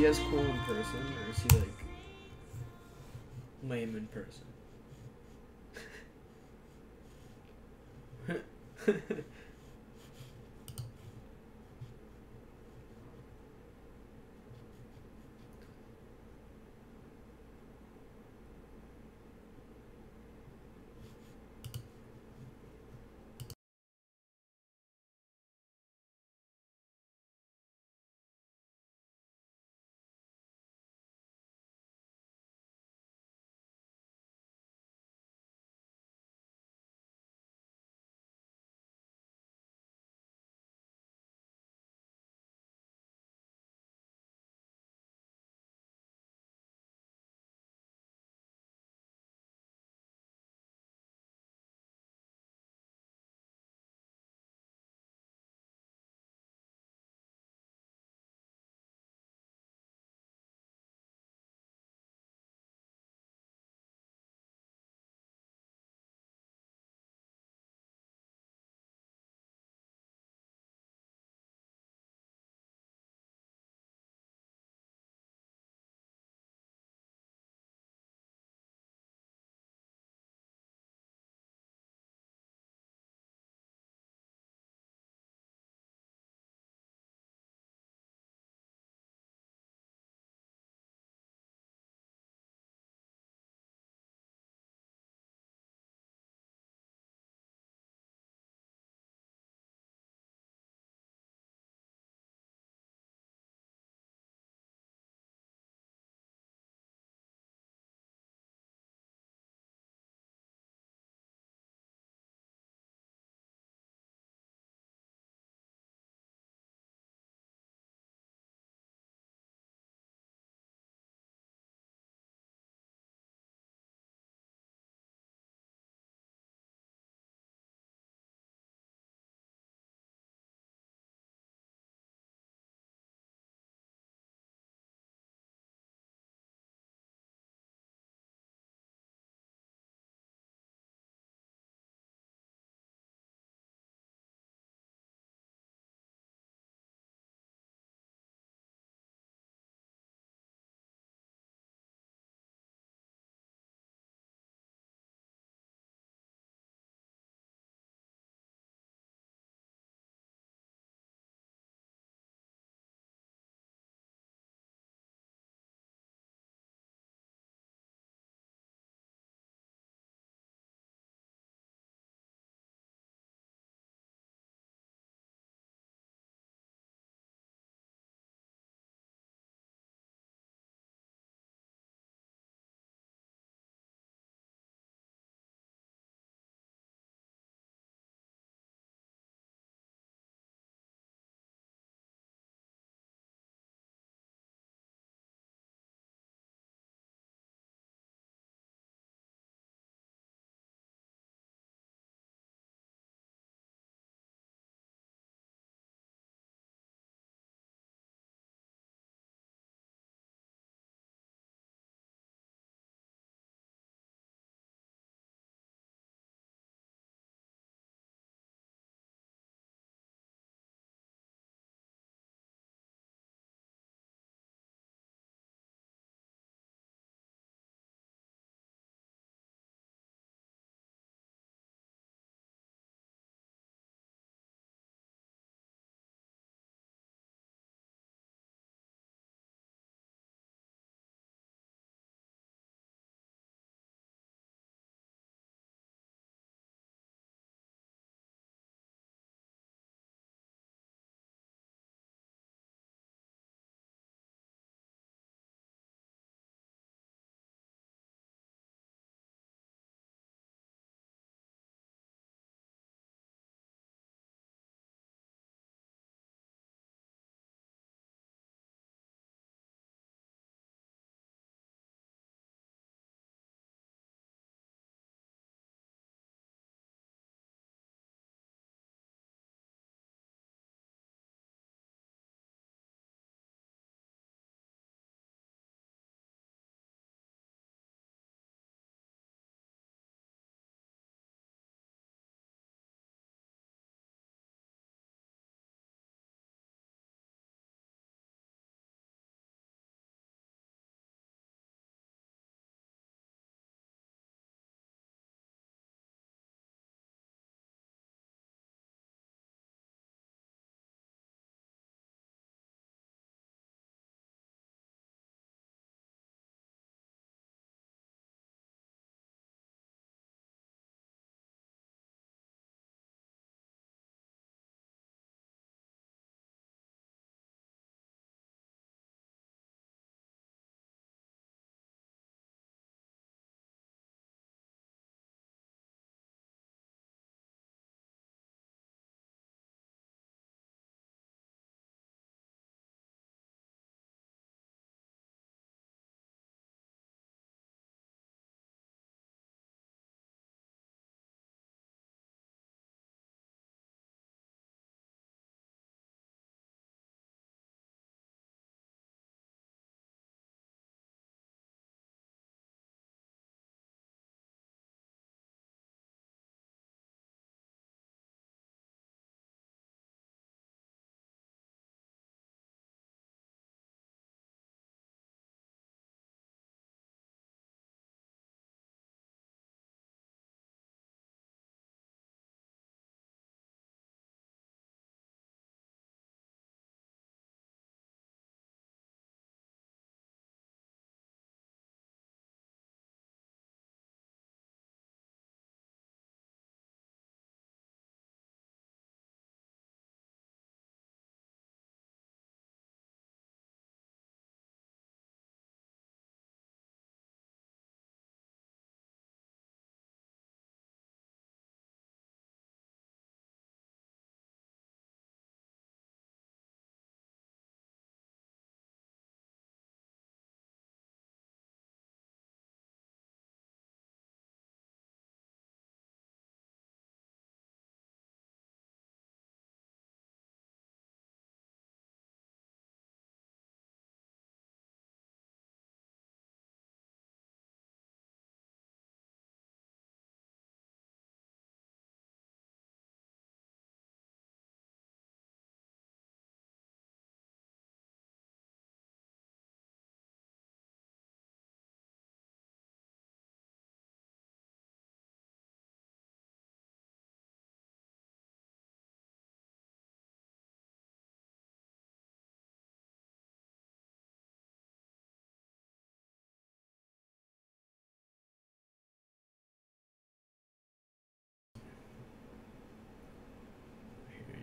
as cool in person, or is he like lame in person?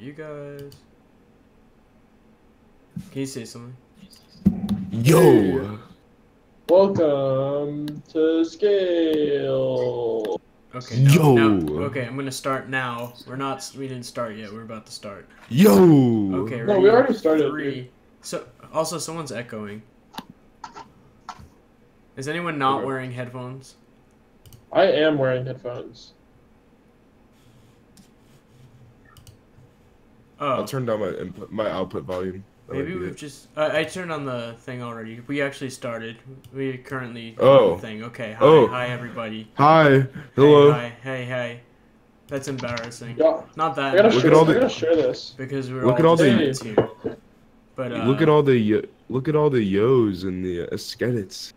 you guys. Can you say something? Yo! Welcome to Scale. Okay, no, Yo! no. Okay, I'm gonna start now. We didn't start yet. We're about to start. Yo! Okay, ready? No, we already started. 3. Dude. So, also, someone's echoing. Is anyone not Okay. wearing headphones? I am wearing headphones. Oh. I'll turn down my output volume. That Maybe might be we've it. just. I turned on the thing already. We actually started. We currently. Oh. The thing. Okay. Hi. Oh. Hi, everybody. Hi! Hello! Hey, hi. Hey. That's embarrassing. Yeah. Not that. I gotta Look share, at all I the- gotta share this. Because we're Look all at all just the- idiots here. But Look at all the yos and the skedits.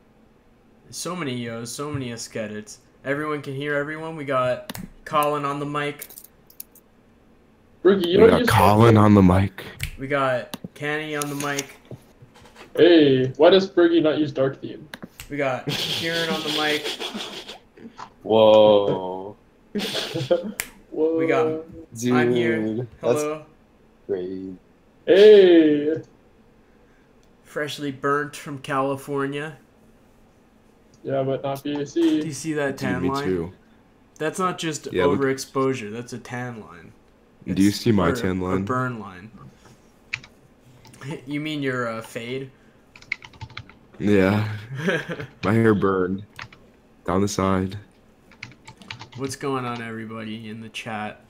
so many yos, so many eskedits. Everyone can hear everyone. We got Colin on the mic. Bergy, you We don't got use Colin on the mic. We got Canny on the mic. Hey, why does Bergy not use Dark Theme? We got Keiran on the mic. Whoa. Whoa. We got- Dude, I'm here. that's Hello. great. Hey. Freshly burnt from California. Yeah, but not Do you BAC. see that Dude, tan me line? too. That's not just Yeah, look- overexposure. That's a tan line. Do you see my or tan A line? burn line. You mean your fade? Yeah. My hair burned. Down the side. What's going on, everybody in the chat?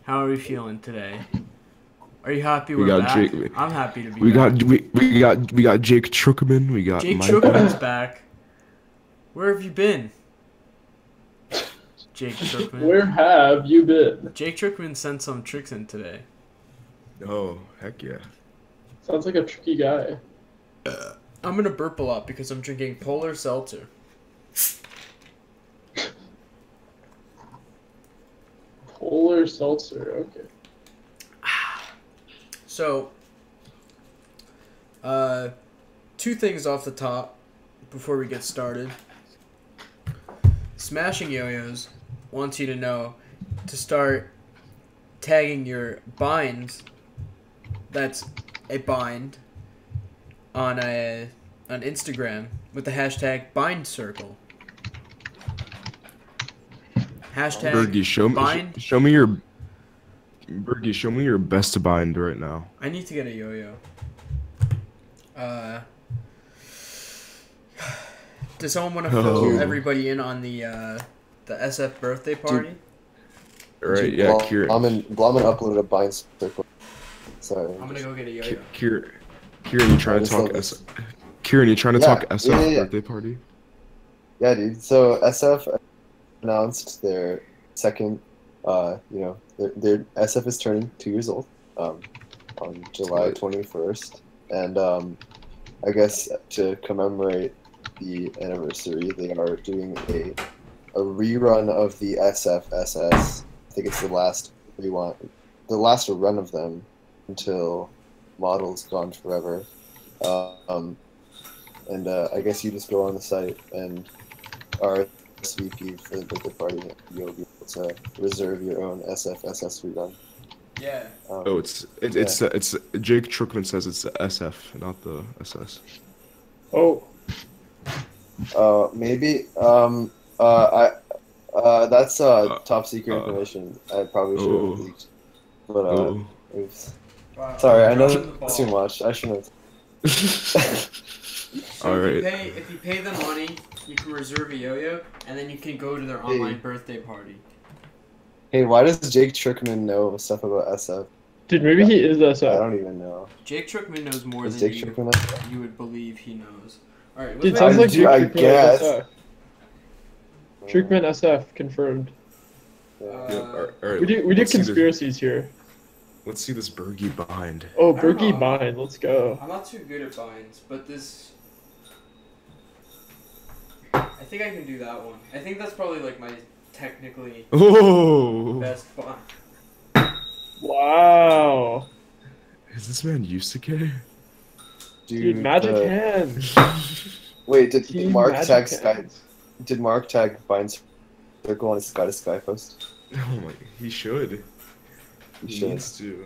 How are we feeling today? Are you happy We we're got back? Jake- I'm happy to be We back. got Jake Truckman. We got Jake Mike. Trookman's back. Where have you been? Jake Trookman. Where have you been? Jake Trookman sent some tricks in today. Oh, heck yeah. Sounds like a tricky guy. I'm gonna burp a lot because I'm drinking Polar Seltzer. Polar Seltzer, okay. So, two things off the top before we get started. Smashing Yo-Yos wants you to know to start tagging your binds. That's a bind on Instagram with the hashtag BindCircle. Hashtag Bergy, bind. show me your Bergy, show me your best bind right now. I need to get a yo-yo. Does someone want to fill Oh. everybody in on the SF birthday party? Right, Dude, yeah, Kieran. Blauman uploaded a bind circle. Sorry. I'm gonna go get a yo-yo. Kieran, you trying to talk Kieran, you trying to Yeah, talk SF yeah. birthday party? Yeah, dude. So SF announced their second, their SF is turning 2 years old, on July 21st, and I guess to commemorate the anniversary, they are doing a rerun of the SFSS. I think it's the last run of them until Model's gone forever. I guess you just go on the site and RSVP for the birthday party. You'll be able to reserve your own SFSS rerun. Yeah. Oh, it's Jake Truckman says it's the SF, not the SS. Oh, Maybe. That's top secret information. I probably should have leaked. But Oh. oops. Wow. Sorry, I know Dropping the that's ball. too much. I shouldn't. So Alright. if you pay them money, you can reserve a yo-yo, and then you can go to their online birthday party. Hey, why does Jake Trickman know stuff about SF? dude, maybe he is I SF. don't even know. Jake Trookman knows more Is than Jake you, Trickman SF? you would believe he knows. All right. Dude, What's sounds I like do- Jake I Trickman guess. is SF. Trickman SF confirmed. Alright, We do let's see this- conspiracies here. Let's see this Bergy bind. Oh, I don't Bergy know. Bind, let's go. I'm not too good at binds, but this. I think I can do that one. I think that's probably like my technically Oh! best bind. Wow. Is this man Yusuke? Dude, magic the- hands. Wait, did Team Mark magic tag Sky? hands. Did Mark tag Bind Circle on his Sky to Sky post? Oh my, he should. He He should. needs to.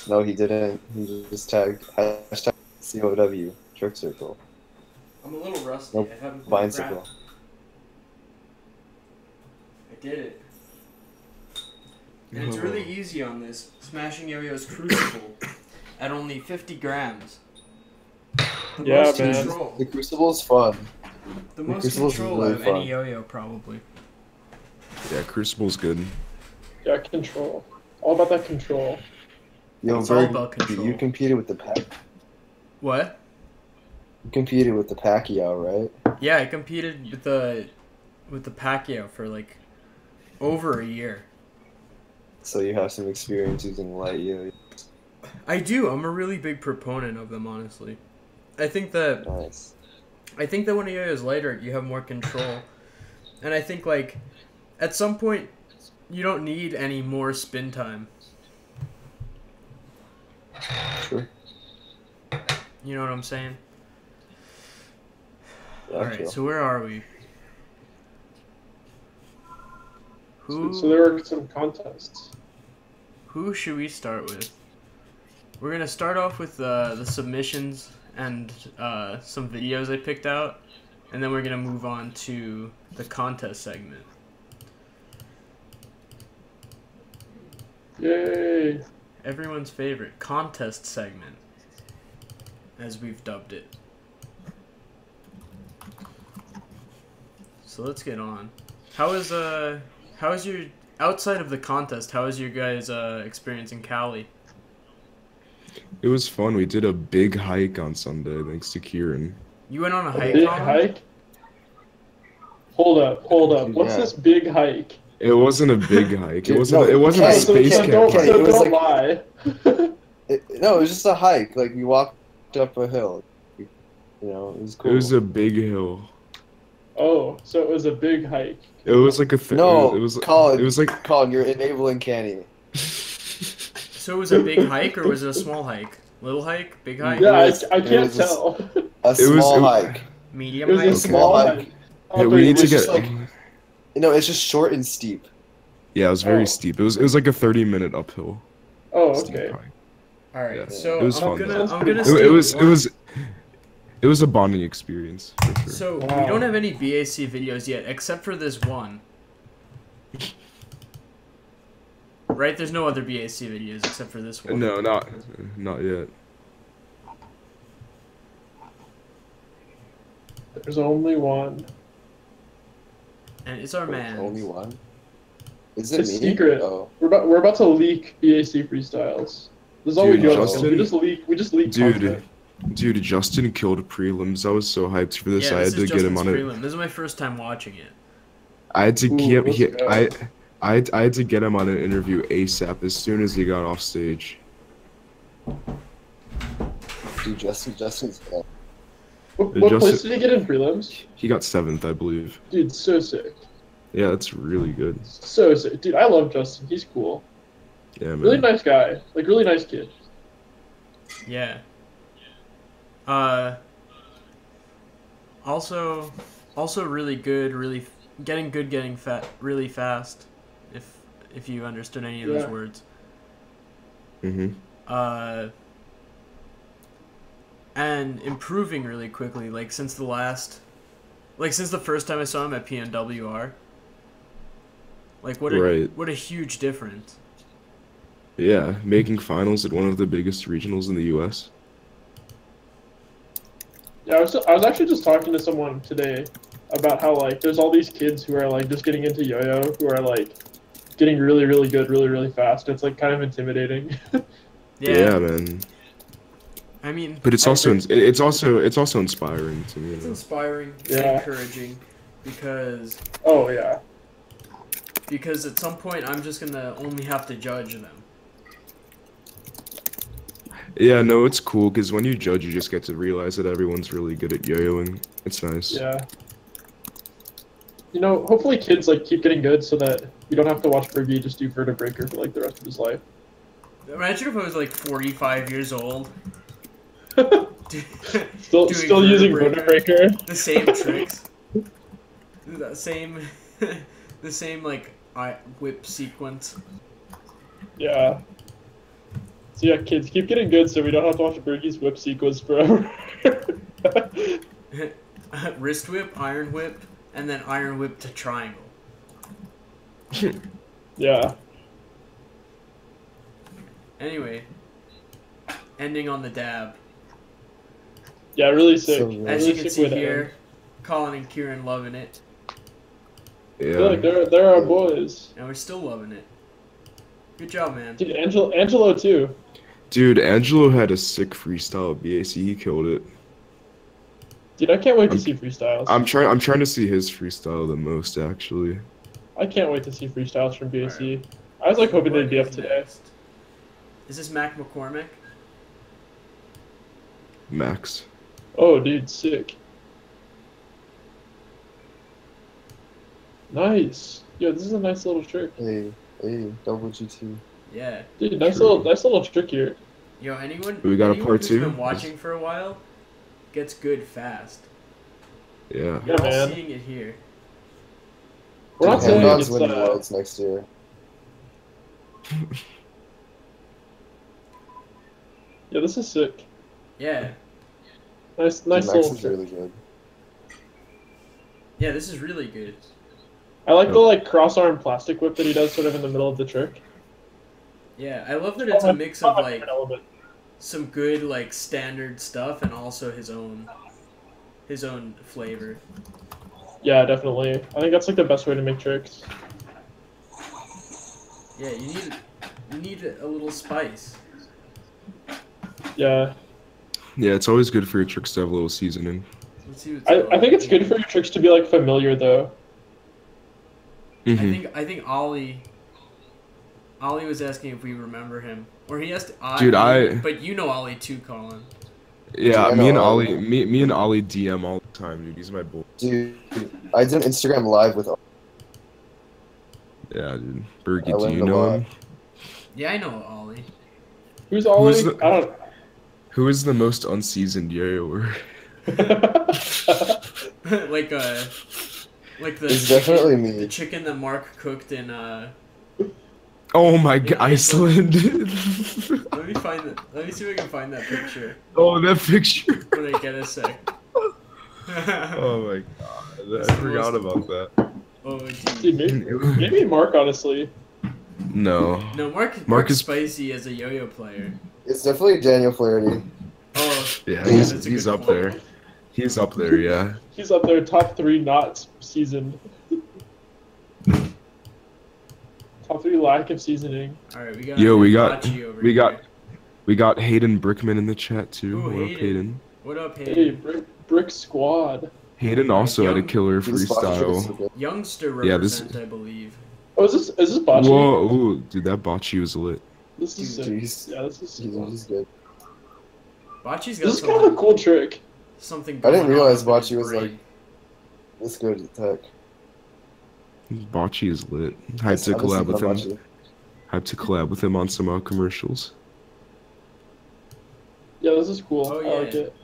No, he didn't. He just tagged hashtag COW Trick Circle. I'm a little rusty. No I haven't bicycle. I did it. And it's really easy on this. Smashing Yo-Yo's Crucible at only 50 grams. The Yeah, most man. control. The Crucible's fun. The most Crucible's control really out of fun. any yo-yo, probably. Yeah, Crucible's good. Yeah, control. All about that control. Yo, It's all Berg, about control. you competed with the What? You competed with the Pacquiao, right? Yeah, I competed with the Pacquiao for like over a year. So you have some experience using light yo. I do. I'm a really big proponent of them, honestly. I think that Nice. when a yo-yo is lighter, you have more control, and I think like at some point you don't need any more spin time. Sure. You know what I'm saying? Yeah, All right. chill. So where are we? So there were some contests. Who should we start with? We're gonna start off with the submissions and some videos I picked out, and then we're gonna move on to the contest segment. Yay! Everyone's favorite contest segment, as we've dubbed it. So let's get on. How is your outside of the contest? How is your guys' experience in Cali? It was fun. We did a big hike on Sunday thanks to Keiran. You went on a A hike, big Colin? hike? Hold up. What's Yeah. this big hike? It wasn't a big hike. It No, wasn't. It wasn't a Kenny, space Kenny, camp. Kenny, So it was don't like- lie. No, it was just a hike. Like we walked up a hill. You know, it was cool. It was a big hill. Oh, so it was a big hike. It was like a. No, It was. Colin. It was like. Colin, you're enabling Canny. So it was a big hike or was it a small hike? Little hike? Big hike? Yeah, was- I it can't was a- tell. A small it- hike. Medium It was hike? a small Okay. hike. Hey, Oh, we but need it to was get. just like- You know, it's just short and steep. Yeah, it was very Oh. steep. It was like a 30-minute uphill. Oh, steep okay. hike. All right, Yeah. so It was I'm fun, gonna though. I'm gonna It- state It was a bonding experience for sure. So we Wow. don't have any BAC videos yet, except for this one. Right? There's no other BAC videos except for this one. No, not yet. There's only one. And it's our man. Only one. Is it It's me? secret. Oh, We're about to leak BAC freestyles. This is all we Dude, do on this Justin- one. We just leak content. Dude, Justin killed prelims. I was so hyped for this. Yeah, I had this to is get him Justin's on it. prelim. This is my first time watching it. I had to Ooh, keep. let's go. I had to get him on an interview ASAP as soon as he got off stage. dude, Justin's. What Justin- place did he get in prelims? He got 7th, I believe. Dude, so sick. Yeah, that's really good. So sick. Dude, I love Justin. He's cool. Yeah, man. Really nice guy. Like, really nice kid. Yeah. Also really good, getting fat really fast. If you understood any of those Yeah. words. Mhm. And improving really quickly, since the first time I saw him at PNWR. Right. What a huge difference. Yeah, making finals at one of the biggest regionals in the U.S. Yeah, I was actually just talking to someone today about how, there's all these kids who are, just getting into yo-yo, who are, getting really, really good really, really fast. It's, kind of intimidating. Yeah, man. I mean, But it's also it's also inspiring to me. it's You know? inspiring Yeah. and encouraging because Oh, yeah. at some point I'm just gonna only have to judge them. Yeah, no, it's cool because when you judge, you just get to realize that everyone's really good at yo-yoing. It's nice. Yeah. You know, hopefully kids, keep getting good so that you don't have to watch Bergy just do vertebreaker for, the rest of his life. Imagine if I was 45 years old. Still Doing using vertebreaker. vertebreaker. The same tricks. The same whip sequence. Yeah. So yeah, kids, keep getting good so we don't have to watch Bergy's whip sequence forever. Wrist whip, iron whip, and then iron whip to triangle. Yeah. Anyway, ending on the dab. Yeah, really sick. So, As Really you can sick see way to here, end. Colin and Keiran loving it, I feel like Yeah. they're our boys. and we're still loving it. Good job, man. Dude, Angelo too. Dude, Angelo had a sick freestyle at BAC. He killed it. Dude, I can't wait to see freestyles. I'm trying to see his freestyle the most actually. I can't wait to see freestyles from BAC. I was like hoping they'd be up What is today. next? Is this Mac McCormick? Max. Oh, dude, sick. Nice. Yo, this is a nice little trick. Hey, double GT. Yeah. Dude, nice True. little trick here. Yo, anyone We got a anyone part who's two? been watching for a while gets good fast. Yeah. You're all man. seeing it here. We're not Dude, saying Hand-On's it's winning Worlds next year. Yeah, this is sick. Yeah. Nice Dude, little Max is trick. really good. Yeah, this is really good. I like the like cross arm plastic whip that he does sort of in the middle of the trick. Yeah, I love that it's a mix of like element. some good like standard stuff and also his own flavor. Yeah, definitely. I think that's like the best way to make tricks. Yeah, you need a little spice. Yeah. Yeah, it's always good for your tricks to have a little seasoning. Let's see what's I think it's good for your tricks to be like familiar though. Mm-hmm. I think Ollie was asking if we remember him, or he asked Dude, but you know Ollie too, Colin. Yeah, Dude, I me and know, Ollie, me and Ollie DM all the time, dude. He's my boy. Dude, I did an Instagram live with. Yeah, dude. Bergy, I do learned you a know lot. him? Yeah, I know Ollie. Who's Ollie? Who's the- I don't. Who is the most unseasoned yo-yoer? like the It's definitely the me. chicken that Mark cooked in Oh my god, Yeah, Iceland. let me see if I can find that picture Oh, that picture. when I get a sec. Oh my god, It's I the forgot most- about that. Oh Dude, dude. maybe Mark, honestly. No. No, Mark Mark's is- spicy as a yo-yo player. It's definitely Daniel Flaherty. Oh, Yeah, that's a he's good up point. there. He's up there, yeah. He's up there, top 3 not seasoned. Top 3 lack of seasoning. All right, we got Yo, we Bergy got here. we got Hayden Brickman in the chat too. Ooh, What up, Hayden. Hayden? What up, Hey, Hayden? Brick Squad. Hayden also had a Young- killer These spots are so freestyle. good. Youngster Yeah, this- represent, I believe. Oh, is this Bocce? Whoa, ooh, dude, that bocce was lit. This is Dude, sick. he's- Yeah, this is sick. He's good. Bocce's got This is kind of a cool trick. something. I didn't going on realize with his Bocce was, brain. like, This good at tech. Bocce is lit. Hype to collab with him. Hype to collab with him on some commercials. Yeah, this is cool. Oh, I yeah. like it.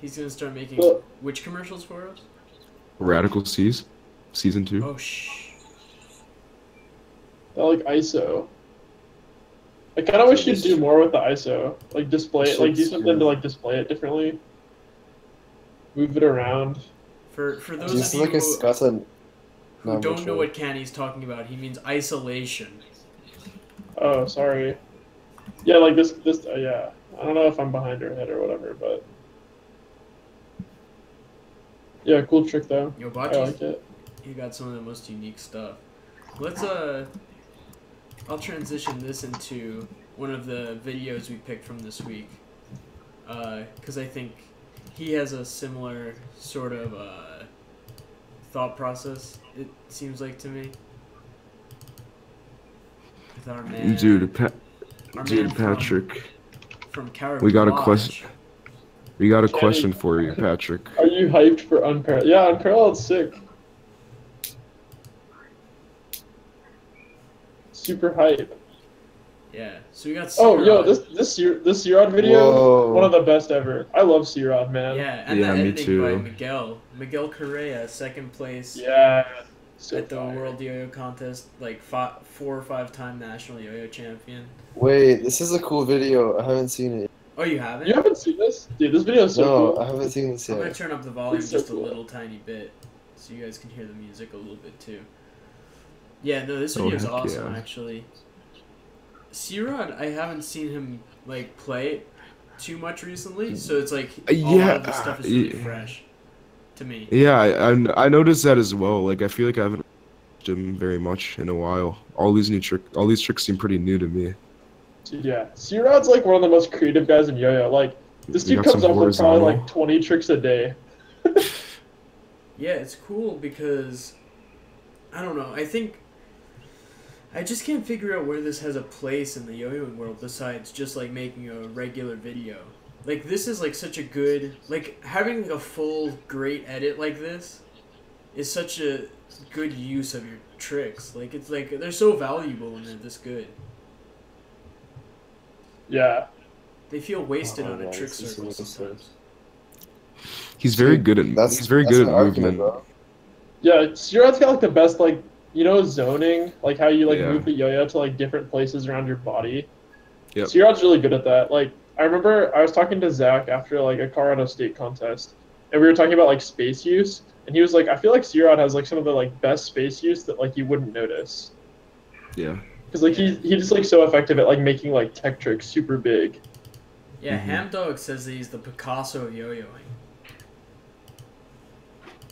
He's gonna start making But- which commercials for us? Radical Seas, season 2. Oh shh. I like ISO. I kind of wish you'd do more with the ISO. Like display it, like do something to like display it differently. Move it around. For those Just of you like a Scotland. who don't know what Canny's talking about, he means isolation. Oh, sorry. Yeah, like this. Yeah. I don't know if I'm behind or ahead or whatever, but yeah, cool trick though. Yo, I Bocce's like it. he got some of the most unique stuff. Let's I'll transition this into one of the videos we picked from this week. Because I think he has a similar sort of thought process, it seems like to me. With our man, Dude, our dude, man Patrick, from Keiran we got a Lodge. question. We got a Canny. question for you, Patrick. Are you hyped for Unparalleled? Yeah, Unparalleled's sick. Super hype. Yeah, so we got Oh, yo, C-Rod. this C-Rod video, Whoa. one of the best ever. I love C-Rod, man. Yeah, and Yeah, the me editing too. by Miguel Correa, second place. Yeah. So at the fire. World Yo-Yo Contest, like 4 or 5-time national yo-yo champion. Wait, this is a cool video. I haven't seen it. Oh, you haven't? You haven't seen this? Dude, this video is so No, cool. I haven't seen this I'm gonna yet. turn up the volume It's so just a cool. little tiny bit, so you guys can hear the music a little bit too. Yeah, no, this Oh, video is heck awesome yeah. actually. C-Rod, I haven't seen him like play too much recently, so it's like a lot of the stuff is really fresh to me. Yeah, I noticed that as well. Like I feel like I haven't watched him very much in a while. All these tricks seem pretty new to me. Dude, yeah. C-Rod's like one of the most creative guys in yo-yo. Like, this You dude got comes some up with probably horizontal. like 20 tricks a day. Yeah, it's cool because I don't know. I just can't figure out where this has a place in the yo-yoing world besides just like making a regular video. Like this is like such a good having like a full great edit like this is such a good use of your tricks. Like it's like they're so valuable when they're this good. Yeah. They feel wasted Oh, on a yeah, trick this is circle what it sometimes. He's very Dude, good at that's he's very that's good an at argument, movement. bro. Yeah, C-Rod's got like the best, like, you know, zoning? Like how you like Yeah. move the yo-yo to like different places around your body. Yep. C-Rod's really good at that. Like, I remember I was talking to Zach after like a Colorado State contest, and we were talking about like space use, and he was like, I feel like C-Rod has like some of the like best space use that like you wouldn't notice. Yeah. Because like he's just like so effective at like making like tech tricks super big. Yeah, Mhm. Hamdog says that he's the Picasso of yo-yoing.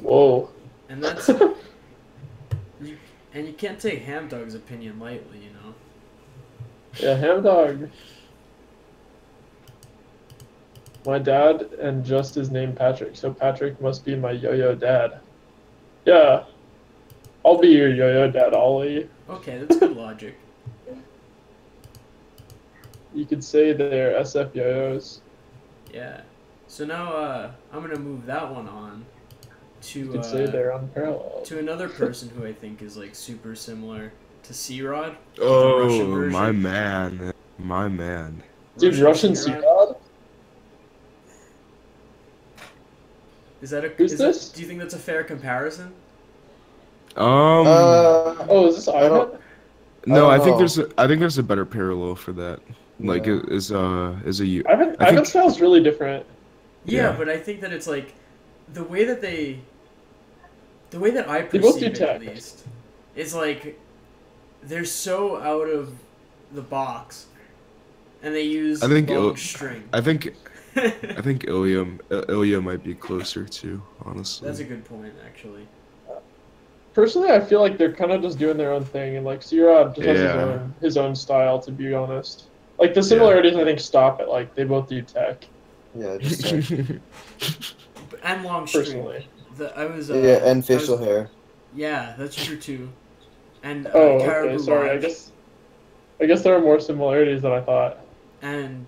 Whoa. And that's you can't take Hamdog's opinion lightly, you know. Yeah, ham dog. My dad and just his name Patrick, so Patrick must be my yo-yo dad. Yeah, I'll be your yo-yo dad, Ollie. Okay, that's good logic. You could say they're SF yo-yos. Yeah. So now I'm gonna move that one on You to could say they're unparalleled. to another person who I think is like super similar to C-Rod. Russian Oh, version. my man. My man. Dude, Russian C-Rod. C-Rod? Is that a Who's is this? That, do you think that's a fair comparison? Oh, is this I don't- Ivan? No, I I don't think know. there's a better parallel for that. Like Yeah. is a you. Ivan I think- Ivan's style's really different. Yeah, Yeah. but I think that it's like the way that I They both do perceive it at tech. least is like they're so out of the box, and they use I think long string. I think Ilya might be closer to, honestly. That's a good point, actually. Personally, I feel like they're kind of just doing their own thing, and like C-Rod just has Yeah. his own style. To be honest, like the similarities, I think stop at like they both do tech. Yeah, just like, And long string. Personally, I was yeah, and I was- facial hair. Yeah, that's true too. And oh, Caribou okay, sorry. Lodge. I guess there are more similarities than I thought, And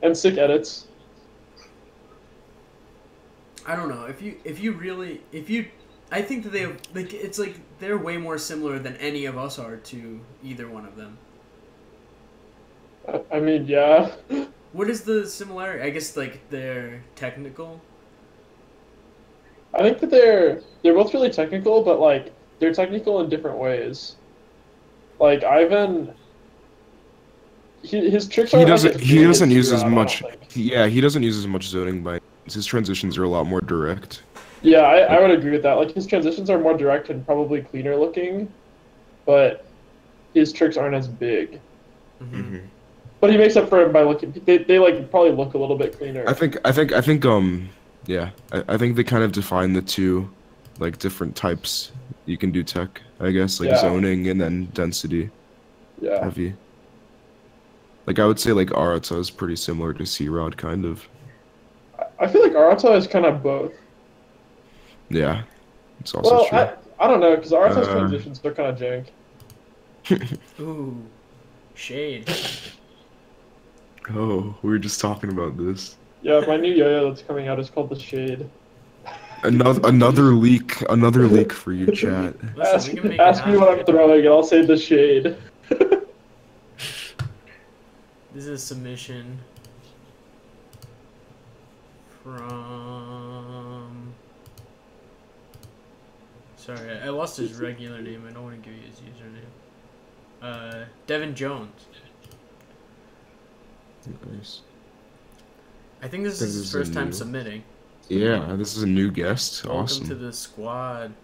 and sick edits. I don't know if you I think that they have like it's like they're way more similar than any of us are to either one of them. I mean, yeah. What is the similarity? I guess like they're technical. I think that they're both really technical, but like they're technical in different ways. Like Ivan, his tricks He aren't doesn't like as he big doesn't as use as C-Rod, I don't much think. he doesn't use as much zoning by his transitions are a lot more direct. Yeah, I would agree with that. Like his transitions are more direct and probably cleaner looking, but his tricks aren't as big. Mm-hmm. But he makes up for it by looking. They like probably look a little bit cleaner. I think yeah, I think they kind of define the two like different types you can do tech, I guess, like Yeah. zoning and then density Yeah. heavy. Like I would say like Arata is pretty similar to C-Rod kind of. I feel like Arata is kind of both. Yeah. It's also Well, true. I don't know because Arata's Uh, transitions are kind of jank. Ooh, shade. Oh, we were just talking about this. Yeah, my new yo-yo that's coming out is called the Shade. Another leak for you, chat. Listen, we can make it Ask me what I'm happen. throwing, and I'll say the Shade. This is a submission from Sorry, I lost his regular name. I don't want to give you his username. Devin Jones. Nice. I think this is his first time submitting. Yeah, this is a new guest. Welcome Awesome. to the squad.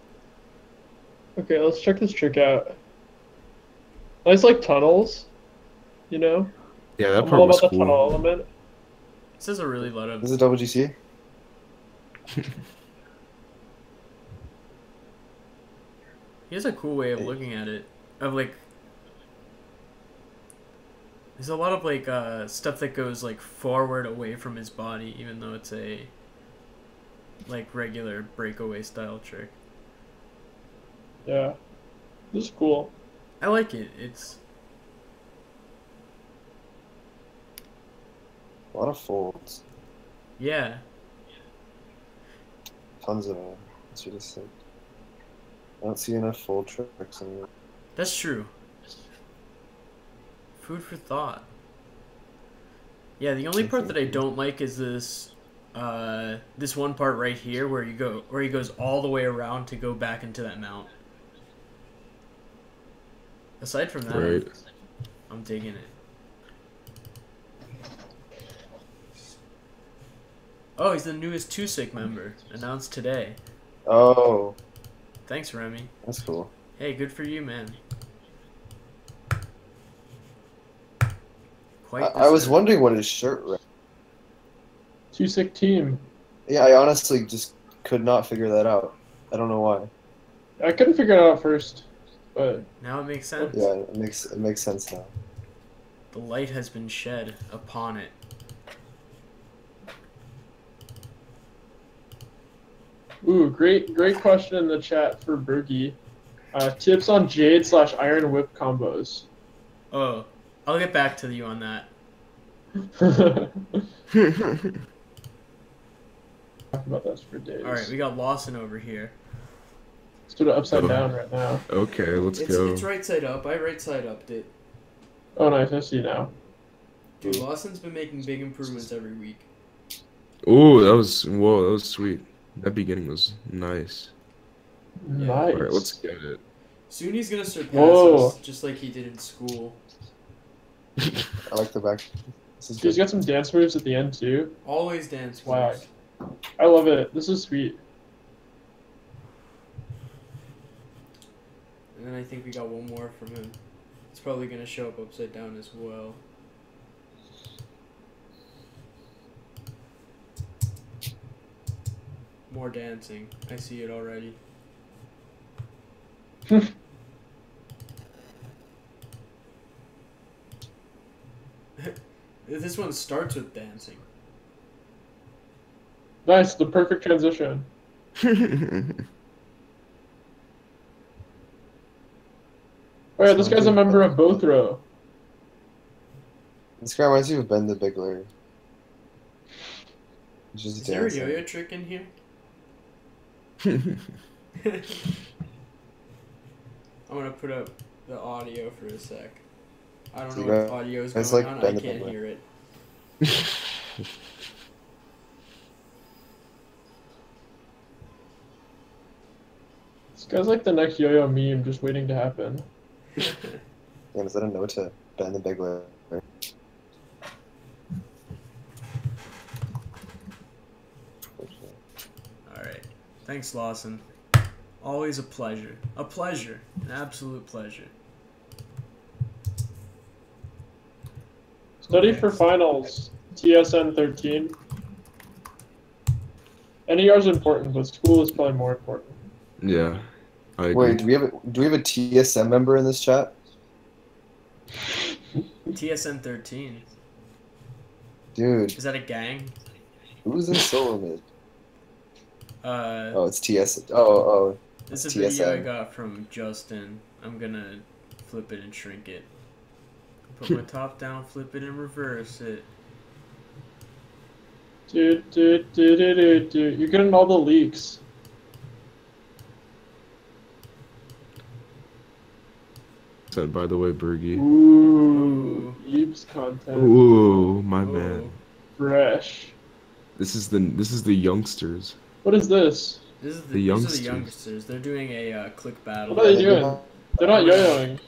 Okay, let's check this trick out. Nice, like, tunnels, you know? Yeah, that I'm part all was about the tunnel cool. element. This is a really lot of. Is it double GC? He has a cool way of looking at it. Of like. There's a lot of like stuff that goes like forward away from his body, even though it's a like regular breakaway style trick. Yeah. This is cool. I like it. It's A lot of folds. yeah. Tons of them. It's really sick. I don't see enough fold tricks anymore. That's true. Food for thought. Yeah, the only part that I don't like is this this one part right here where he goes all the way around to go back into that mount. Aside from that, Right. I'm digging it. Oh, he's the newest Tusik member, announced today. Oh, Thanks, Remy. that's cool. Hey, good for you, man. Quite I was deserved. wondering what his shirt read. Too sick team. Yeah, I honestly just could not figure that out. I don't know why. I couldn't figure it out first, but Now it makes sense. Yeah, it makes sense now. The light has been shed upon it. ooh, great question in the chat for Bergy. Tips on Jade/Iron Whip combos. Oh, I'll get back to you on that. Talk about this for days. Alright, we got Lawson over here. Let's do it upside down right now. Okay, let's go. It's right side up. I right side upped it. Oh, nice. I see now. Dude, Lawson's been making big improvements every week. Oh, that was sweet. That beginning was nice. Yeah. Nice. All right, let's get it. Soon he's gonna surpass Whoa. us, just like he did in school. I like the back. This is He's good. got some dance moves at the end too. Always dance Wow. moves. I love it. This is sweet. And then I think we got one more from him. It's probably gonna show up upside down as well. More dancing. I see it already. This one starts with dancing. Nice. The perfect transition. Oh yeah, this guy's a member of Both Row. This guy reminds me of Ben the Big Larry. He's just Is there a dancing. yo-yo trick in here? I'm gonna put up the audio for a sec. I don't So know you what guys- audio is guys going like on. Ben I the can't Big hear it. This guy's like the next yo-yo meme, just waiting to happen. Damn, is that a note to Ben the Big Larry? Alright. Thanks, Lawson. Always a pleasure. A pleasure. An absolute pleasure. Study Okay. for finals. TSN 13. NER is important, but school is probably more important. Yeah, I agree. Wait, do we have a TSM member in this chat? TSN 13. Dude, Is that a gang? who's in solo mid? Uh, Oh, it's TS. Oh, this is a video I TSN. got from Justin. I'm gonna flip it and shrink it. Put my top down, flip it and reverse it. You're getting all the leaks. Said, by the way, Bergy. Ooh, Eebs content. Ooh, my Ooh. man. Fresh. This is the youngsters. What is this? These are The the youngsters. youngsters. They're doing a click battle. What are they doing? They're not yo-yoing.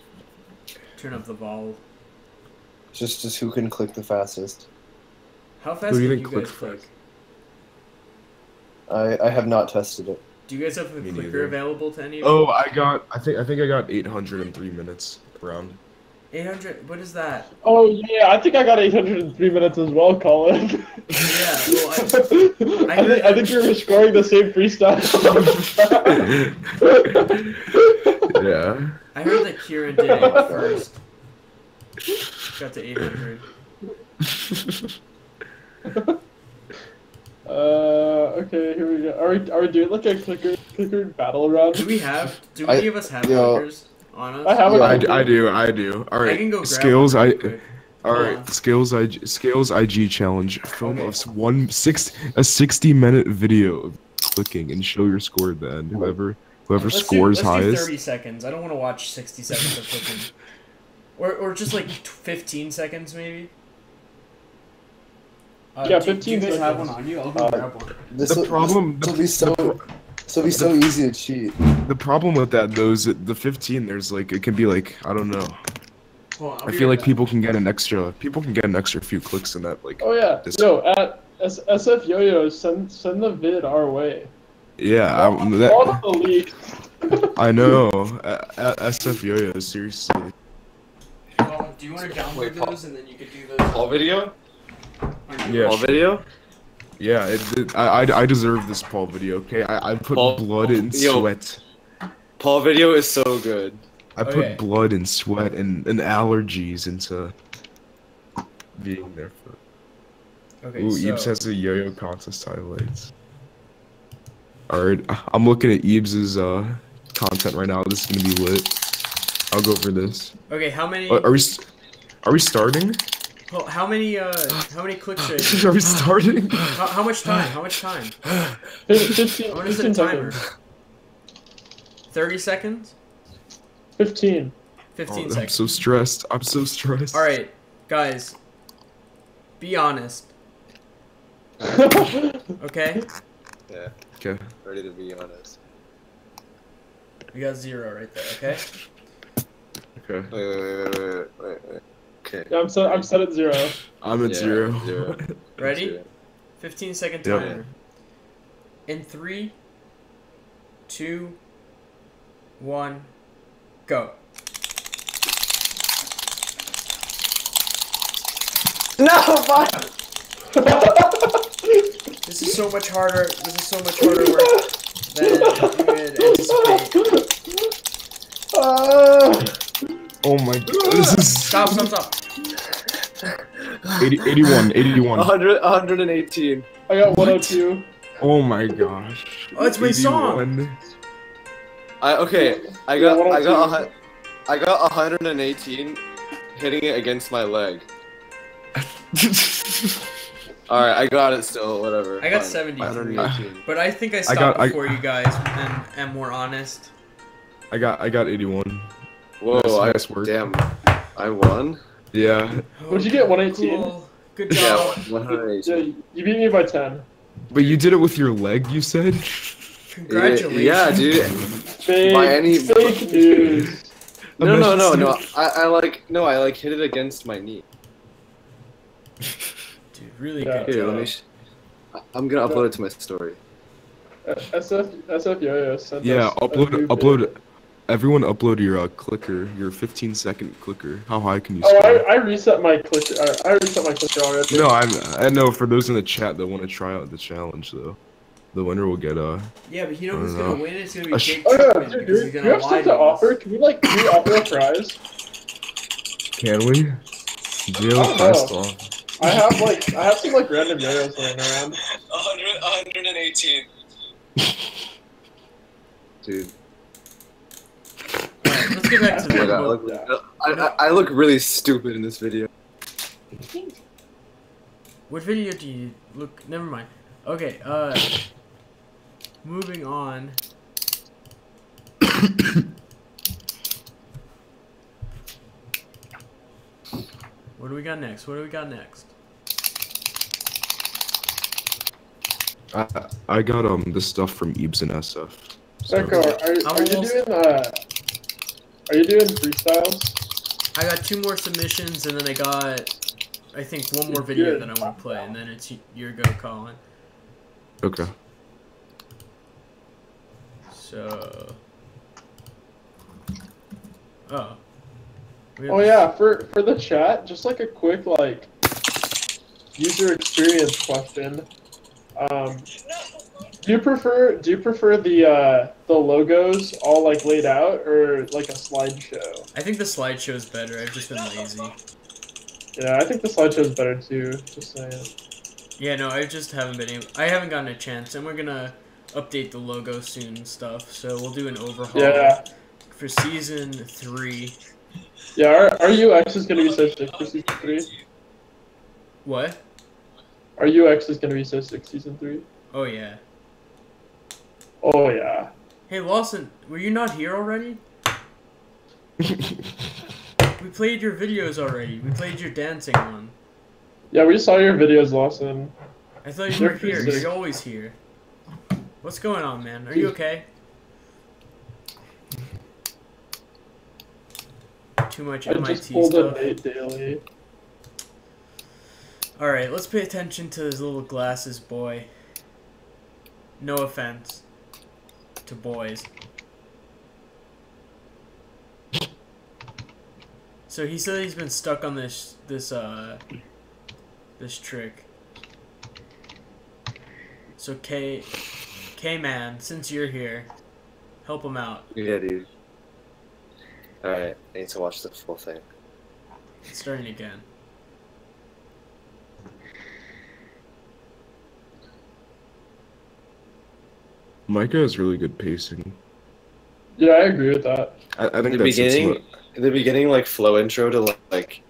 Turn up the vol. Just who can click the fastest. How fast Who do you can think you guys clicks click? I have not tested it. Do you guys have a Me clicker neither. available to any of you? Oh, I think I got 803 minutes around. 800. What is that? Oh yeah, I think I got 803 minutes as well, Colin. Yeah. Well, I think we were scoring the same freestyle. Yeah. I heard that Keiran did it first. Got to 800. Okay, here we go. Are we doing like a clicker battle round? Do any of us have clickers on us? I have Yeah, a I do. All right. I can go grab Scales. one real quick. All Hold right. on. Scales IG challenge. Film Okay. us a 60-minute video of clicking and show your score at the end. Whoever Let's scores do highest. 30 seconds. I don't want to watch 60 seconds of clicking. Or just like 15 seconds maybe. Yeah, do 15 you guys have seconds. one on you? I'll go grab one. This The problem. will be so easy to cheat. The problem with that though is that the 15 there's like it can be like I don't know. Hold on, I'll I be feel right like back. people can get an extra few clicks in that like. Oh yeah, This- yo, at SF Yo-Yo, send the vid our way. Yeah, All of the leaks. I know. SF Yo-Yo, seriously. Well, do you want to download those and then you could do those? All video? Yeah, All sure. video? Yeah, I deserve this Paul video. Okay, I put Paul- blood and yo. sweat. Paul video is so good. I put Okay. blood and sweat and allergies into being there for. Okay, Ooh, so Eebs has a yo-yo contest highlights. Alright, I'm looking at Eebs' content right now. This is gonna be lit. I'll go for this. okay, how many Are we starting? how many clicks should I do? Are we starting? How much time? How much time? 15, What is the 15 timer? seconds. 30 seconds? 15. 15 I'm seconds. so stressed. I'm so stressed. Alright, guys. Be honest, okay? Yeah, Okay. ready to be honest. We got 0 right there, okay? Okay. Wait. Okay. Yeah, I'm set at 0. I'm at Yeah, 0. 0. Ready? 15-second Yep. timer. In 3, 2, 1, go. No, fine! This is so much harder. This is so much harder work than you would anticipate. Oh my god. This is Stop. 81. 118. I got 102. Oh my gosh. Oh, it's my song. 81. I got 118 hitting it against my leg. Alright, I got it still, whatever. I got Fine. 73. 118. But I think I I stopped got- before you guys and am more honest. I got 81. Whoa, Nice work. damn. I won? Yeah. What'd you get, 118? Cool. Good Yeah, job. 118. Yeah, you beat me by 10. But you did it with your leg, you said? Congratulations. Yeah, dude. Fake, By any- fake news. No, Imagine I like hit it against my knee. Dude, really Yeah. good Here, job. let me. I'm gonna upload it to my story. SF Yo-Yo sent Yeah, us a new upload. vid. Everyone upload your clicker, your 15-second clicker. How high can you Oh, score? I reset my clicker. I reset my clicker already. No, I know for those in the chat that want to try out the challenge though. The winner will get Yeah, but you know I who's don't gonna know. win? It's gonna A be sh- Jake Oh yeah, Chapman dude, because do he's you gonna have lie stuff to to us. offer? Can we offer a prize? Can we? Deal I don't first know. off. I have some like random yo-yos laying around. 118. Dude, Alright, let's get back to oh my the God, I look really stupid in this video. What video do you look? Never mind. Okay, moving on. What do we got next? I got this stuff from Ebs and SF. So. Echo, are you doing freestyles? I got 2 more submissions, and then I got, I think, 1 more video that I want to play, and then it's your go, Colin. Okay. So. Oh. Oh yeah, for the chat, just like a quick like user experience question. Do you prefer the logos all like laid out or like a slideshow? I think the slideshow is better. I've just been lazy. Yeah, I think the slideshow is better too. Just saying. Yeah, no, I just haven't been able. I haven't gotten a chance, and we're gonna update the logo soon and stuff. So we'll do an overhaul for season 3. Yeah, our UX is gonna be so sick for season 3. What? Our UX is gonna be so sick season 3. Oh yeah. Oh yeah. Hey Lawson, were you not here already? We played your videos already. We played your dancing one. Yeah, we saw your videos, Lawson. I thought you were here. You're always here. What's going on, man? Are you okay? Too much MIT I just pulled stuff. a Nate daily. Alright, let's pay attention to this little glasses boy. No offense to boys. So he said he's been stuck on this trick. So K-Man, since you're here, help him out. Yeah, dude. Alright, I need to watch the full thing. It's starting again. Micah has really good pacing. Yeah, I agree with that. I think The that's beginning, like flow intro to like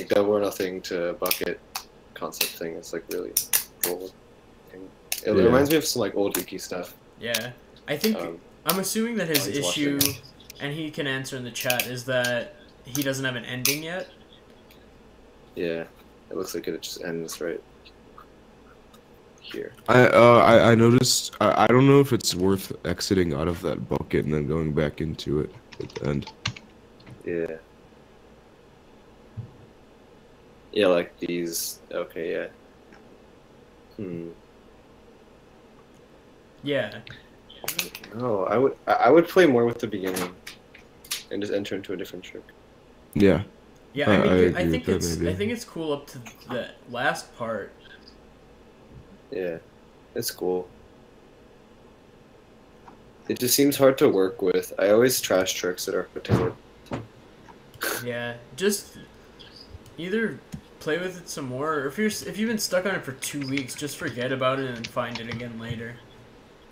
double or nothing to bucket concept thing is like really cool. It reminds me of some like old wiki stuff. Yeah, I think I'm assuming that his issue, and he can answer in the chat, is that he doesn't have an ending yet. Yeah, it looks like it just ends right here. I noticed. I don't know if it's worth exiting out of that bucket and then going back into it at the end. Yeah. Yeah, like these. Okay, yeah. Yeah. No, I would play more with the beginning, and just enter into a different trick. Yeah. Yeah, I think it's cool up to the last part. Yeah, it's cool. It just seems hard to work with. I always trash tricks that are particular. Yeah, just either play with it some more, or if you've been stuck on it for 2 weeks, just forget about it and find it again later.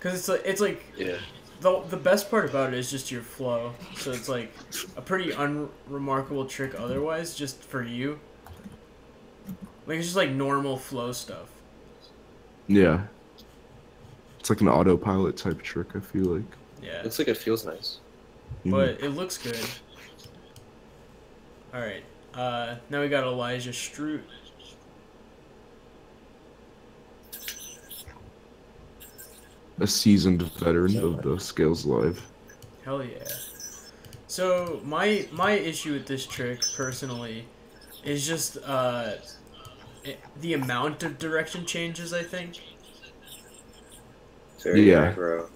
Cause it's like Yeah. The best part about it is just your flow. So it's like a pretty unremarkable trick otherwise, just for you. Like it's just like normal flow stuff. Yeah. It's like an autopilot type trick, I feel like. Yeah. Looks like it feels nice. But it looks good. Alright. Now we got Elijah Stroot. A seasoned veteran of the Scales Live. Hell yeah. So my issue with this trick personally is just the amount of direction changes, I think. Very Yeah. aggro.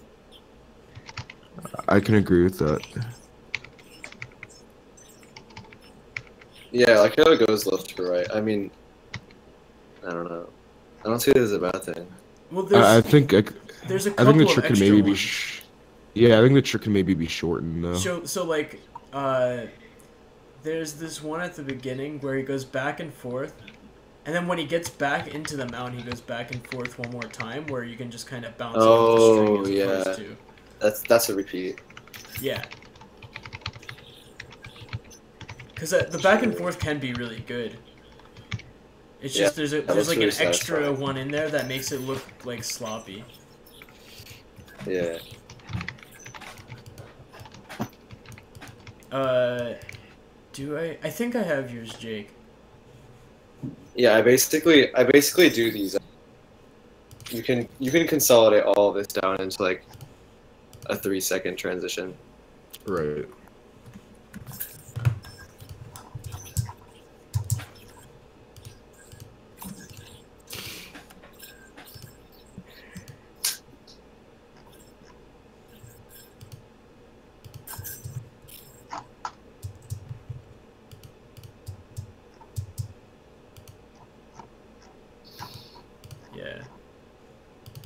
I can agree with that. Yeah, like how it goes left to right. I mean, I don't know. I don't see it as a bad thing. Well, I think there's a I couple think the of trick can extra maybe be. ones. Yeah, I think the trick can maybe be shortened though. So like, there's this one at the beginning where he goes back and forth, and then when he gets back into the mount, he goes back and forth one more time, where you can just kind of bounce off the string as opposed to. That's a repeat. Yeah. Because the back and forth can be really good. It's just there's like really an extra satisfying. one in there that makes it look like sloppy. Yeah. I think I have yours, Jake. Yeah, I basically do these you can consolidate all of this down into like a 3-second transition. Right. Yeah.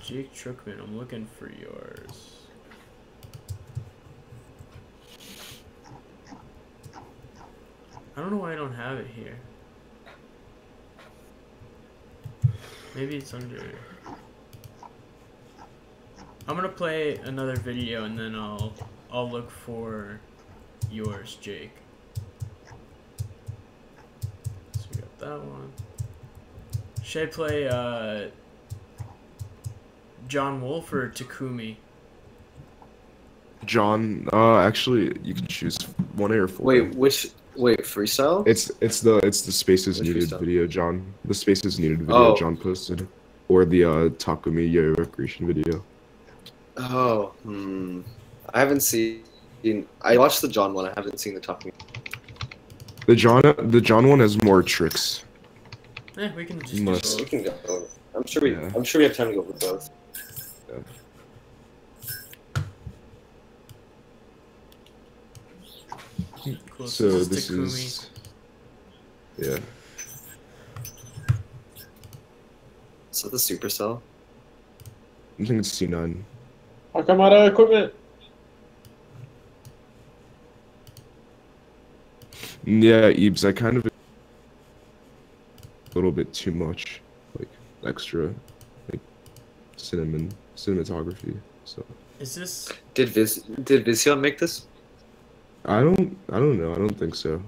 Jake Trookman, I'm looking for yours. I don't know why I don't have it here. Maybe it's under... I'm gonna play another video and then I'll look for yours, Jake. So we got that one. Should I play John Wolfe or Takumi? John, actually, you can choose 1A or 4A. Wait, freestyle? It's the spaces Which needed freestyle? video, John. The spaces needed video Oh. John posted, or the Takumi Yo Recreation video. Oh, I haven't seen. I watched the John one. I haven't seen the talking. The John one has more tricks. We can just do Must. We both. can go. I'm sure we have time to go with both. Cool. So this this Takumi. is, yeah. Is that the supercell? I think it's C9. How come out of equipment? Yeah, Ebs, I kind of a little bit too much, like extra, like cinematography. So Is this? Did Vision make this? I don't know. I don't think so.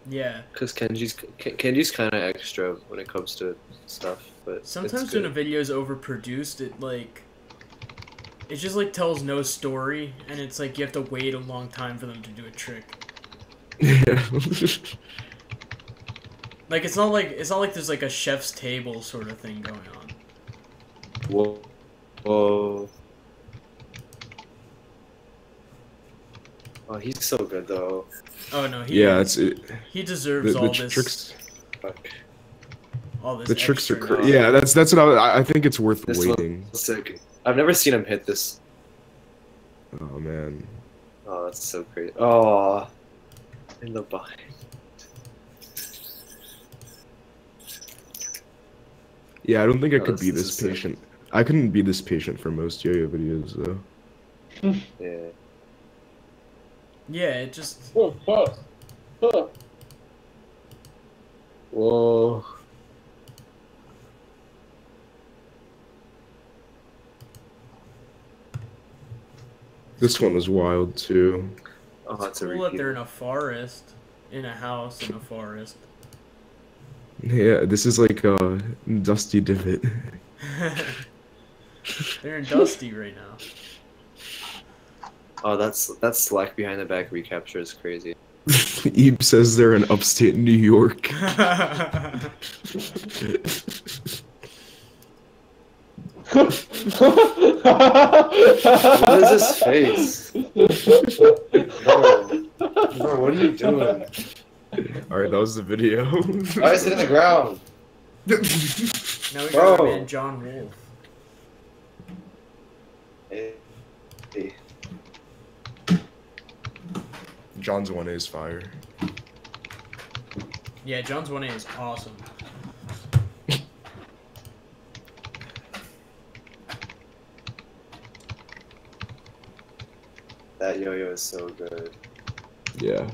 Yeah. Because Kenji's kind of extra when it comes to stuff, but Sometimes it's when a good. video is overproduced, it just like tells no story, and it's like you have to wait a long time for them to do a trick. Yeah. Like it's not like there's like a chef's table sort of thing going on. Whoa. Oh, he's so good though. Oh no, he Yeah, he deserves all this. tricks. Fuck. All this. The tricks are extra crazy. Yeah, that's what I think it's worth This waiting. looks sick. I've never seen him hit this. Oh man. Oh, that's so crazy. Oh, in the bind. Yeah, I don't think I Oh, could be this this is sick. patient. I couldn't be this patient for most yo-yo videos though. Yeah. Yeah, it just. Oh, fuck. Huh. Whoa. This one was wild too. Oh, It's it's a cool that they're repeat. in a forest, in a house in a forest. Yeah, this is like a dusty divot. They're in Dusty right now. Oh, that's slack behind the back recapture is crazy. Ebe says they're in upstate New York. What is his face? Bro, what are you doing? Alright, that was the video. Why is it in the ground? Now we got our Bro. man John Wolfe. Hey. John's 1A is fire. Yeah, John's 1A is awesome. That yo-yo is so good. Yeah.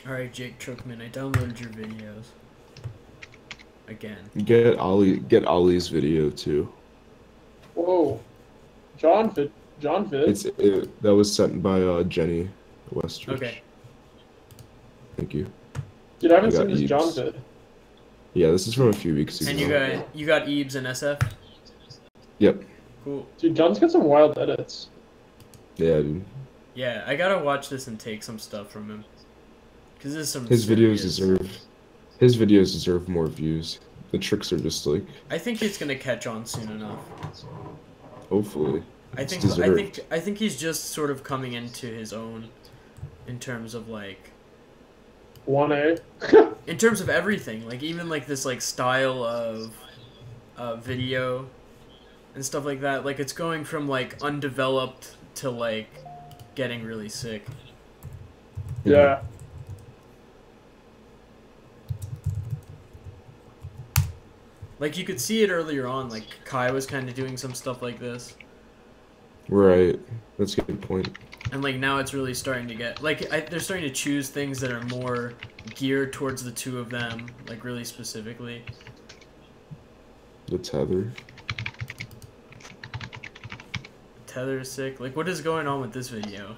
Alright, Jake Trookman, I downloaded your videos. Again. Get Ollie's video too. Whoa. John Vid. That was sent by Jenny Westridge. Okay. Thank you. Dude, I haven't I seen got this John Ebes. vid. Yeah, this is from a few weeks ago. And you got Ebes and SF? Yep. Cool. Dude, John's got some wild edits. Yeah, dude. Yeah, I gotta watch this and take some stuff from him. Cause this is some His videos serious- deserve more views. The tricks are just like, I think he's gonna catch on soon enough. hopefully. I It's think deserved. I think he's just sort of coming into his own in terms of like 1A. in terms of everything, like even like this like style of video and stuff like that. Like it's going from like undeveloped to like getting really sick. Yeah. Like you could see it earlier on. Like Kai was kind of doing some stuff like this, Right. That's a good point. and like now it's really starting to get like they're starting to choose things that are more geared towards the two of them, like really specifically. The tether. Tether is sick. Like what is going on with this video?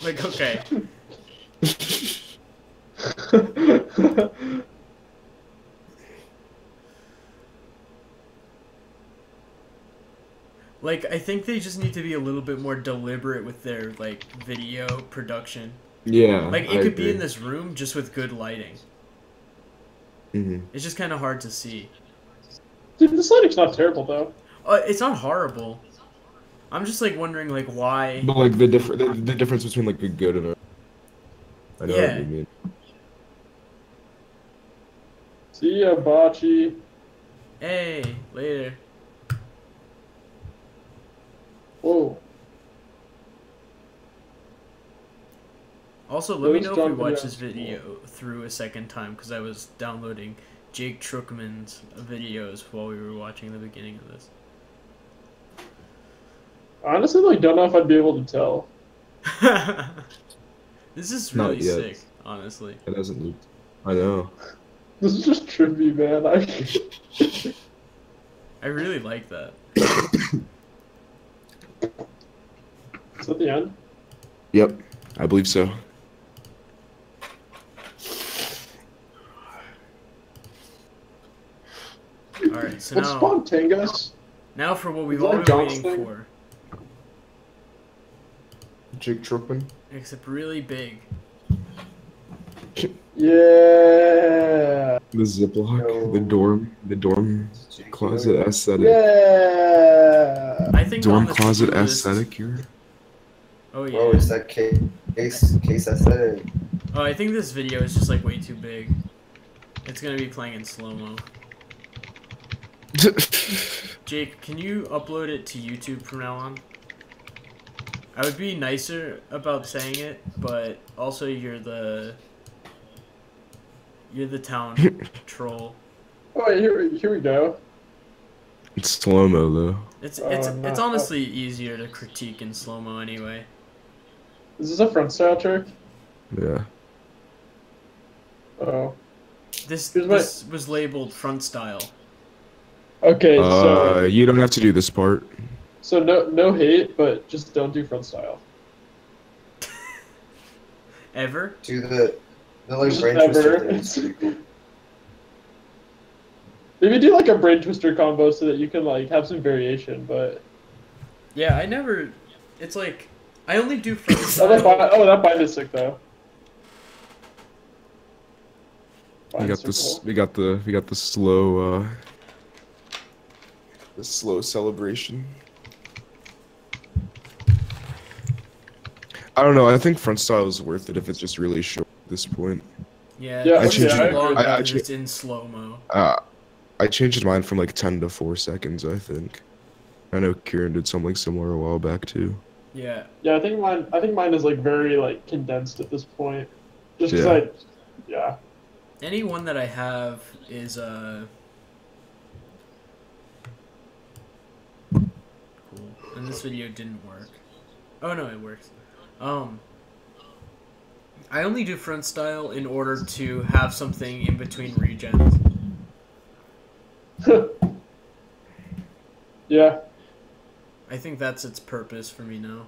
Like okay. Like, I think they just need to be a little bit more deliberate with their, like, video production. Yeah. Like, I it could be agree. in this room just with good lighting. Mhm. It's just kind of hard to see. Dude, this lighting's not terrible though. It's not horrible. I'm just, like, wondering, like, why... But like the difference between like a good and a. I know Yeah. what you mean. See ya, Bocce. Hey, later. Whoa. Also, let me Those know if we jump watch videos. this video through a second time, because I was downloading Jake Truckman's videos while we were watching the beginning of this. I honestly, like, don't know if I'd be able to tell. This is Not really yet. sick, honestly. It hasn't looped. I know. This is just trippy, man. I really like that. Is that the end? Yep. I believe so. Alright, so What's now... Spontangus? Now for what we've Is that all a been John's waiting thing? for. Jake Truckman. Except really big. Yeah. The Ziploc. No. The dorm closet aesthetic. Yeah. I think on Dorm this closet blue list- aesthetic here. Oh yeah. Oh, is that case aesthetic? Oh, I think this video is just like way too big. It's gonna be playing in slow-mo. Jake, can you upload it to YouTube from now on? I would be nicer about saying it, but also you're the town troll. Oh, wait, here we go. It's slow mo though. It's no. honestly easier to critique in slow-mo anyway. Is this a front style trick? Yeah. Oh. This Here's my- this was labeled front style. Okay, so You don't have to do this part. no hate, but just don't do front style. Ever? Do the like Just brain never. twister thing is pretty cool. Maybe do like a brain twister combo so that you can like have some variation, but Yeah, I never. It's like I only do front oh that bind is sick though. We Bind got is this. so cool. We got the slow. The slow celebration. I don't know. I think front style is worth it if it's just really short at this point. Yeah, Yeah, it's okay, too I long agree. because it's in slow mo. I changed mine from like 10 to 4 seconds. I think. I know Keiran did something similar a while back too. Yeah, Yeah, I think mine is like very like condensed at this point. Just because Yeah. yeah. any one that I have is cool. And this video didn't work. Oh no, it works. I only do front style in order to have something in between regens. Yeah. I think that's its purpose for me now.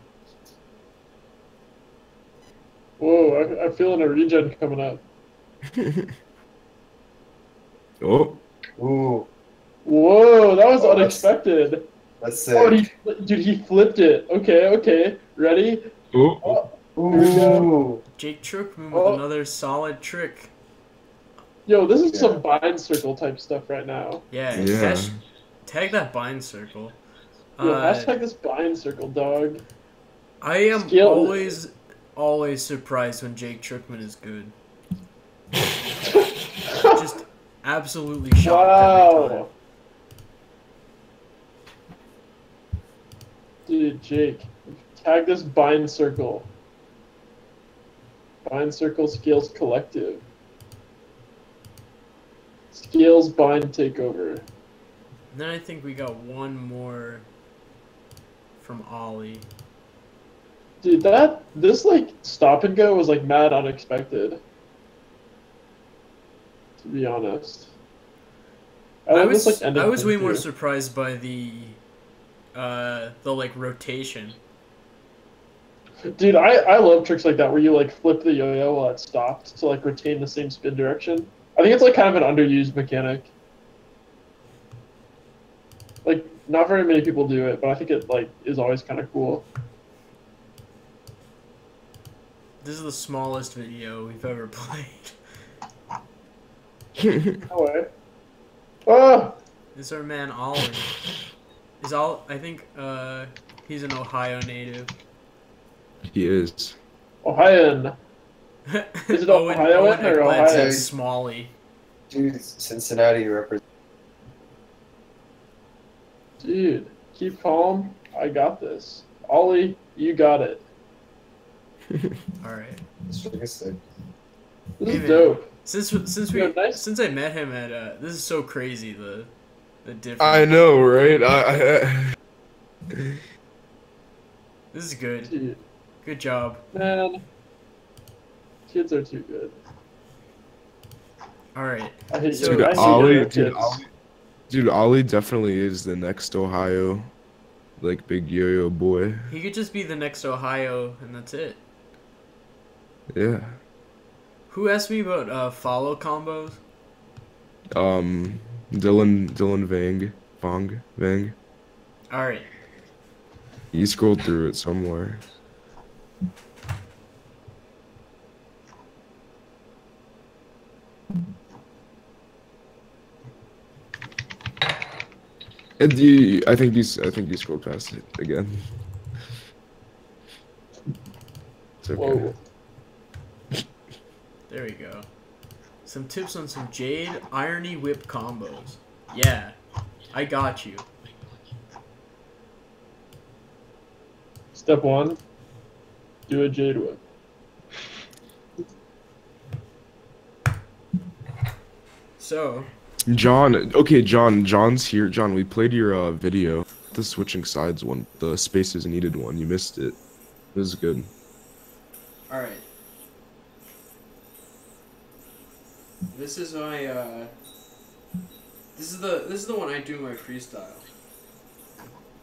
Whoa, I'm feeling a regen coming up. Oh, Ooh, Whoa, that was Oh, that's- unexpected. That's Oh, sick. dude, he flipped it. Okay, okay. Ready? Oh, Oh, here we go. Ooh. Jake Trookman with Oh. another solid trick. Yo, this is Yeah. some bind circle type stuff right now. Yeah, yeah. tag that bind circle. Yo, hashtag this bind circle, dog. I am Scale- always surprised when Jake Trookman is good. Just absolutely shocked every time. Wow. Dude, Jake, tag this bind circle. Bind circle scales collective. Scales bind takeover. And then I think we got one more from Ollie. Dude, this like stop and go was like mad unexpected. To be honest. I love was this, like, ending I was way thing, more too. surprised by the like rotation. Dude, I love tricks like that where you like flip the yo-yo while it's stopped to like retain the same spin direction. I think it's like kind of an underused mechanic. Like not very many people do it, but I think it like is always kind of cool. This is the smallest video we've ever played. No way. Oh, This is our man Ollie. I think he's an Ohio native. He is. Ohioan. Is it Ohioan or Eggplant Ohio? said Smalley. Dude, Cincinnati represents. Dude, keep calm. I got this. Ollie, you got it. All right. This trick is sick. This Hey, is man. dope. Since I met him at this is so crazy the difference. I know, right? This is good. Dude, Good job. man, kids are too good. All right. I hate So- Dude, you. I hate Ollie, your dude, kids. Ollie definitely is the next Ohio, like big yo-yo boy. He could just be the next Ohio, and that's it. Yeah. Who asked me about follow combos? Dylan Vang. All right. You scrolled through it somewhere. And I think you scrolled past it again. It's okay. Whoa. There we go. Some tips on some Jade Irony Whip combos. Yeah, I got you. Step 1, do a Jade Whip. So, John's here. John, we played your video, the switching sides one, the spaces needed one. You missed it. It was good. all right. This is my this is the one I do in my freestyle.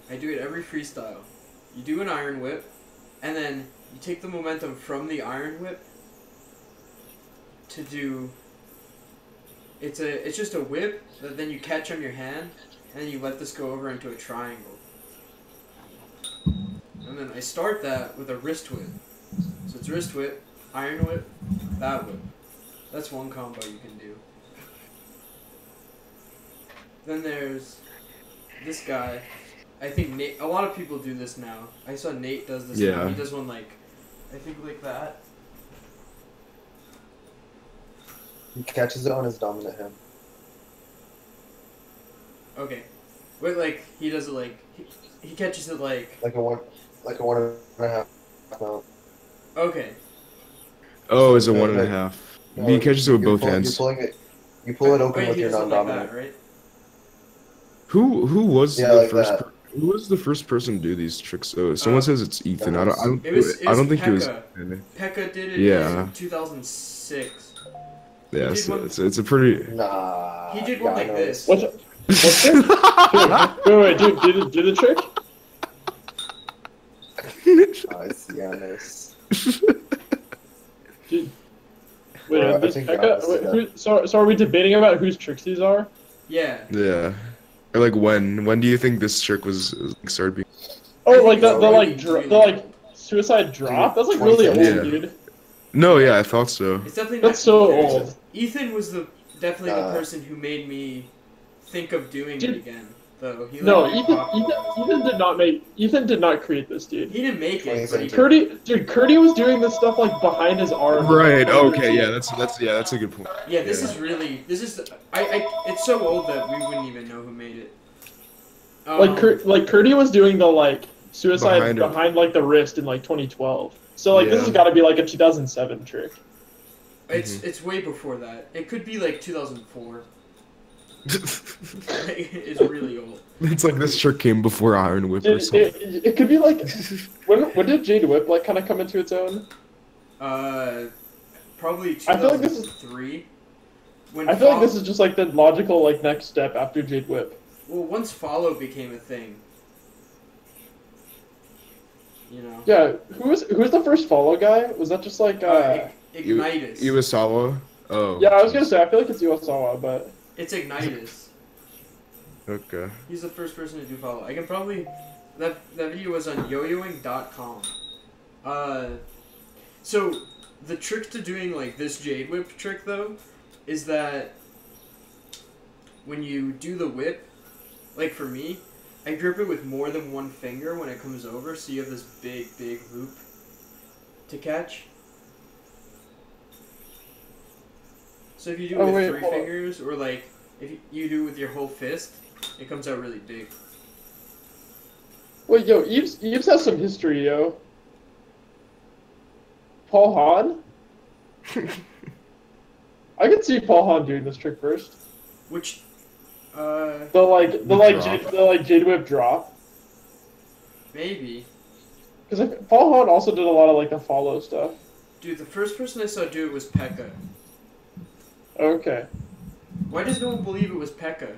I do it every freestyle. You do an iron whip, and then you take the momentum from the iron whip to do. It's just a whip that then you catch on your hand, and then you let this go over into a triangle. And then I start that with a wrist whip. So it's wrist whip, iron whip, that whip. That's one combo you can do. Then there's this guy. I think Nate. A lot of people do this now. I saw Nate does this. Yeah. Now. He does one like, I think like that. He catches it on his dominant hand. Okay. Wait, like he does it like he catches it like. Like a one and a half mount. Okay. Oh, it's a No, 1.5. no, He catches it with both You're hands. pulling it. You pull it open Wait, with he your does it like non-dominant. that, right? Who was Yeah, the like first? that. Who was the first person to do these tricks? Though someone says it's Ethan. I don't It was think it was. Pekka. Pekka did it Yeah. in 2006. Yeah, did so one- it's a pretty. Nah. He did one like no. this. What's it? Wait, dude, do the trick? Nice, yeah, nice. Dude. Wait, Bro, I these think Pekka, honestly, so are we debating about whose tricks these are? Yeah. Yeah. Or like when do you think this trick was started being? Oh, like the really like suicide drop? That's like really old, Yeah. dude. No, yeah, I thought so. It's definitely That's not so Ethan. old. Ethan was definitely the Nah. person who made me think of doing Dude. it again. Though he No, like, Ethan did not create this, dude. he didn't make it, but he, 2017. Curdy was doing this stuff like behind his arm. Right. Okay. Yeah. That's a good point. yeah, this Yeah. is really it's so old that we wouldn't even know who made it. Like Curdy was doing the like suicide Behind behind, it. like the wrist in like 2012. So like this Yeah. has got to be like a 2007 trick. It's way before that. It could be like 2004. It's really old. It's like this trick came before Iron Whip or something. It could be like when did Jade Whip like kind of come into its own? Probably I feel like this is- 2003. I feel like this is just like the logical like next step after Jade Whip. Well, once follow became a thing. You know. Yeah, who was the first follow guy? Was that just like Ignitus. Iwasawa. Oh. Yeah, I was gonna say I feel like it's Iwasawa, but It's Ignitus. Okay. He's the first person to do follow. I can probably that video was on yoyoing.com. So the trick to doing like this Jade Whip trick though is that when you do the whip, like for me, I grip it with more than one finger when it comes over, so you have this big loop to catch. So if you do it with 3 hold on. fingers, or like if you do it with your whole fist, it comes out really big. wait, yo, Eves has some history, yo. Paul Hahn? I could see Paul Hahn doing this trick first. Which, The Jade Whip drop. maybe. Because Paul Hahn also did a lot of like the follow stuff. Dude, the first person I saw do it was Pekka. Okay. Why does no one believe it was Pekka?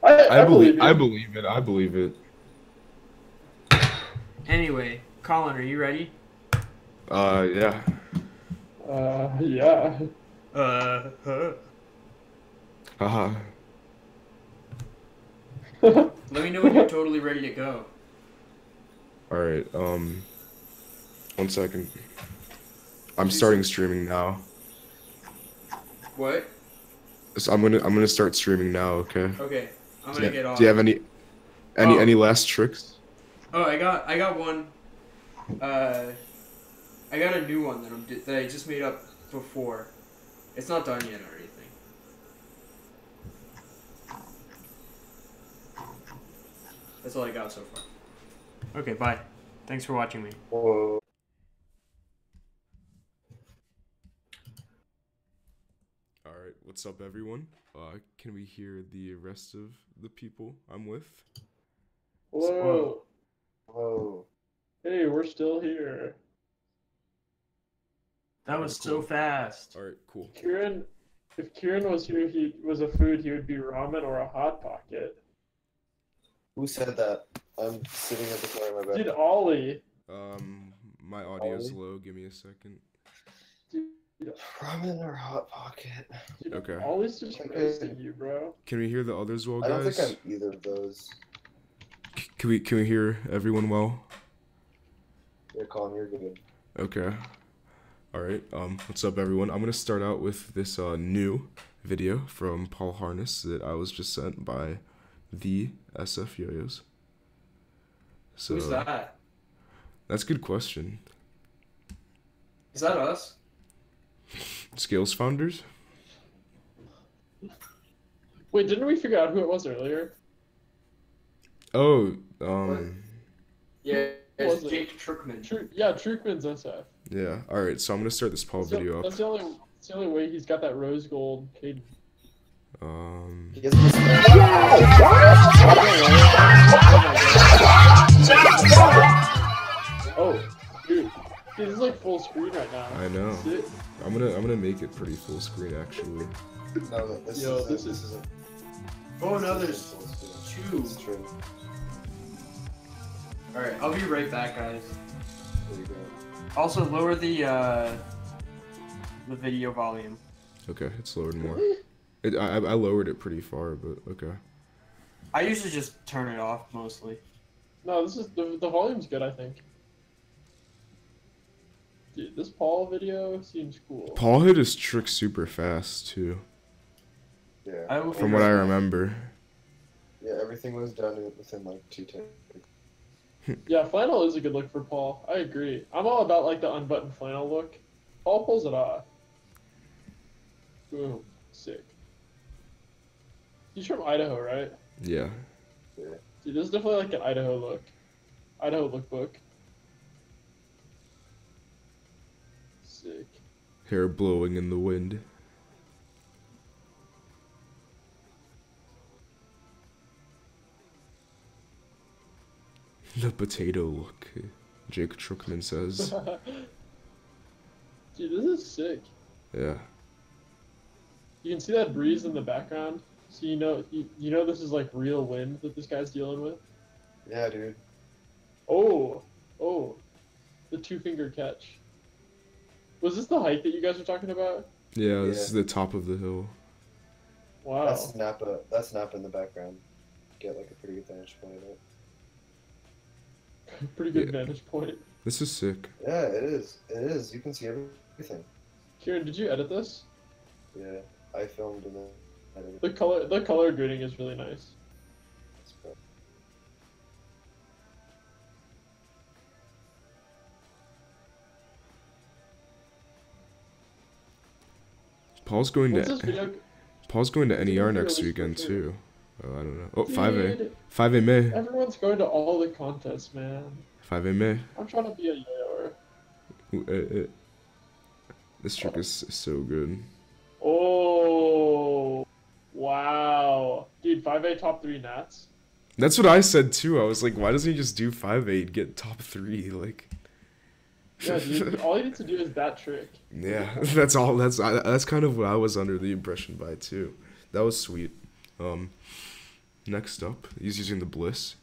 I believe I you. believe it. I believe it. Anyway, Colin, are you ready? Yeah. Yeah. Haha. Let me know when you're totally ready to go. All right. 1 second. I'm starting streaming now. What? So I'm gonna start streaming now. Okay. Okay, I'm gonna get off. Do you have any last tricks? Oh, I got one. I got a new one that I just made up before. It's not done yet or anything. That's all I got so far. Okay, bye. Thanks for watching me. Whoa. All right. What's up, everyone? Can we hear the rest of the people I'm with? Whoa. Whoa. Hey, we're still here. That was so fast. All right. Cool. Keiran, if Keiran was here, he was a food, he would be ramen or a hot pocket. Who said that? I'm sitting at the corner of my bed. Dude, Ollie. My audio's Ollie? low. Give me a second. Ramen or hot pocket? Dude, Okay. Ollie's just Okay. roasting you, bro. Can we hear the others well, I don't guys? think I'm either of those. Can we hear everyone well? Yeah, Colin, you're good. Okay. All right. What's up, everyone? I'm gonna start out with this new video from Paul Harness that I was just sent by the SF Yo-Yos. So Who's that? that's a good question. Is that us? Scales founders? Wait, didn't we figure out who it was earlier? Oh, Yeah, Who it's was it? Jake Truckman. Truckman's SF. yeah. All right. So I'm gonna start this Paul video up. That's the only way he's got that rose gold cadence. He has this Oh, dude. This is like full screen right now. I know. Sick. I'm gonna make it pretty full screen actually. No, this Yo, is this this is- isn't. Oh no, this there's isn't full screen. two. It's true. Alright, I'll be right back, guys. There you go. Also, lower the video volume. Okay, it's lowered more. I lowered it pretty far, but okay. I usually just turn it off mostly. No, this is the volume's good, I think. Dude, this Paul video seems cool. Paul hit his trick super fast too. Yeah. From what I remember. Yeah, everything was done within like 2 takes. Yeah, flannel is a good look for Paul. I agree. I'm all about like the unbuttoned flannel look. Paul pulls it off. Boom. Sick. He's from Idaho, right? Yeah. Dude, this is definitely like an Idaho look. Idaho lookbook. Sick. Hair blowing in the wind. The potato look, Jake Truckman says. Dude, this is sick. Yeah. You can see that breeze in the background, so you know this is like real wind that this guy's dealing with. Yeah, dude. Oh, the 2-finger catch. Was this the height that you guys were talking about? Yeah, this is the top of the hill. Wow. That's Napa in the background. Get like a pretty good vantage point of it. Pretty good vantage point. This is sick. Yeah, it is. It is. You can see everything. Keiran, did you edit this? Yeah, I filmed and then edited. The color grading is really nice. Paul's going What's this to video? Paul's going to NER next released weekend for? too. Oh, I don't know. Oh, 5A. Dude, 5A May. everyone's going to all the contests, man. 5A May. I'm trying to be a yo-yoer. This trick is so good. Oh, wow. Dude, 5A top 3 nats. That's what I said too. I was like, why doesn't he just do 5A and get top 3? Like. Yeah, dude, all you need to do is that trick. Yeah, that's all. That's kind of what I was under the impression by too. That was sweet. Next up, he's using the Bliss.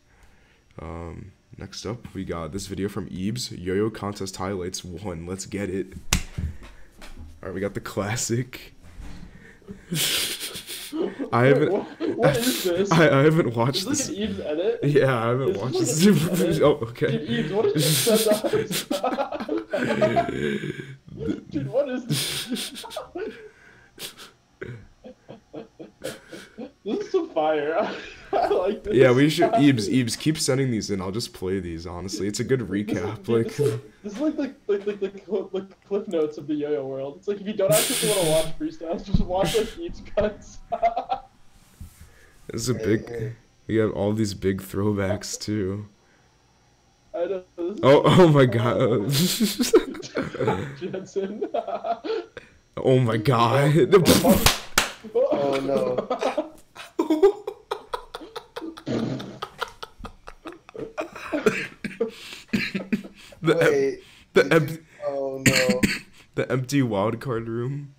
Next up, we got this video from Ebes. Yo-Yo Contest Highlights 1. Let's get it. Alright, we got the classic. I haven't. What is this? I haven't watched Is this this. an Eves edit? Yeah, I haven't watched this. Oh, okay. Dude, Eves, what is this? Dude, what is this? This is some fire. I like this. Yeah, we should. Ebes, keep sending these in. I'll just play these. Honestly, it's a good recap. Like. This is like the cliff notes of the yo-yo world. It's like if you don't actually want to watch freestyles, just watch like Eves cuts. This is a big. We have all these big throwbacks too. I know. Oh my god. Jensen. Oh my god. Oh no. Oh no. The empty wildcard room.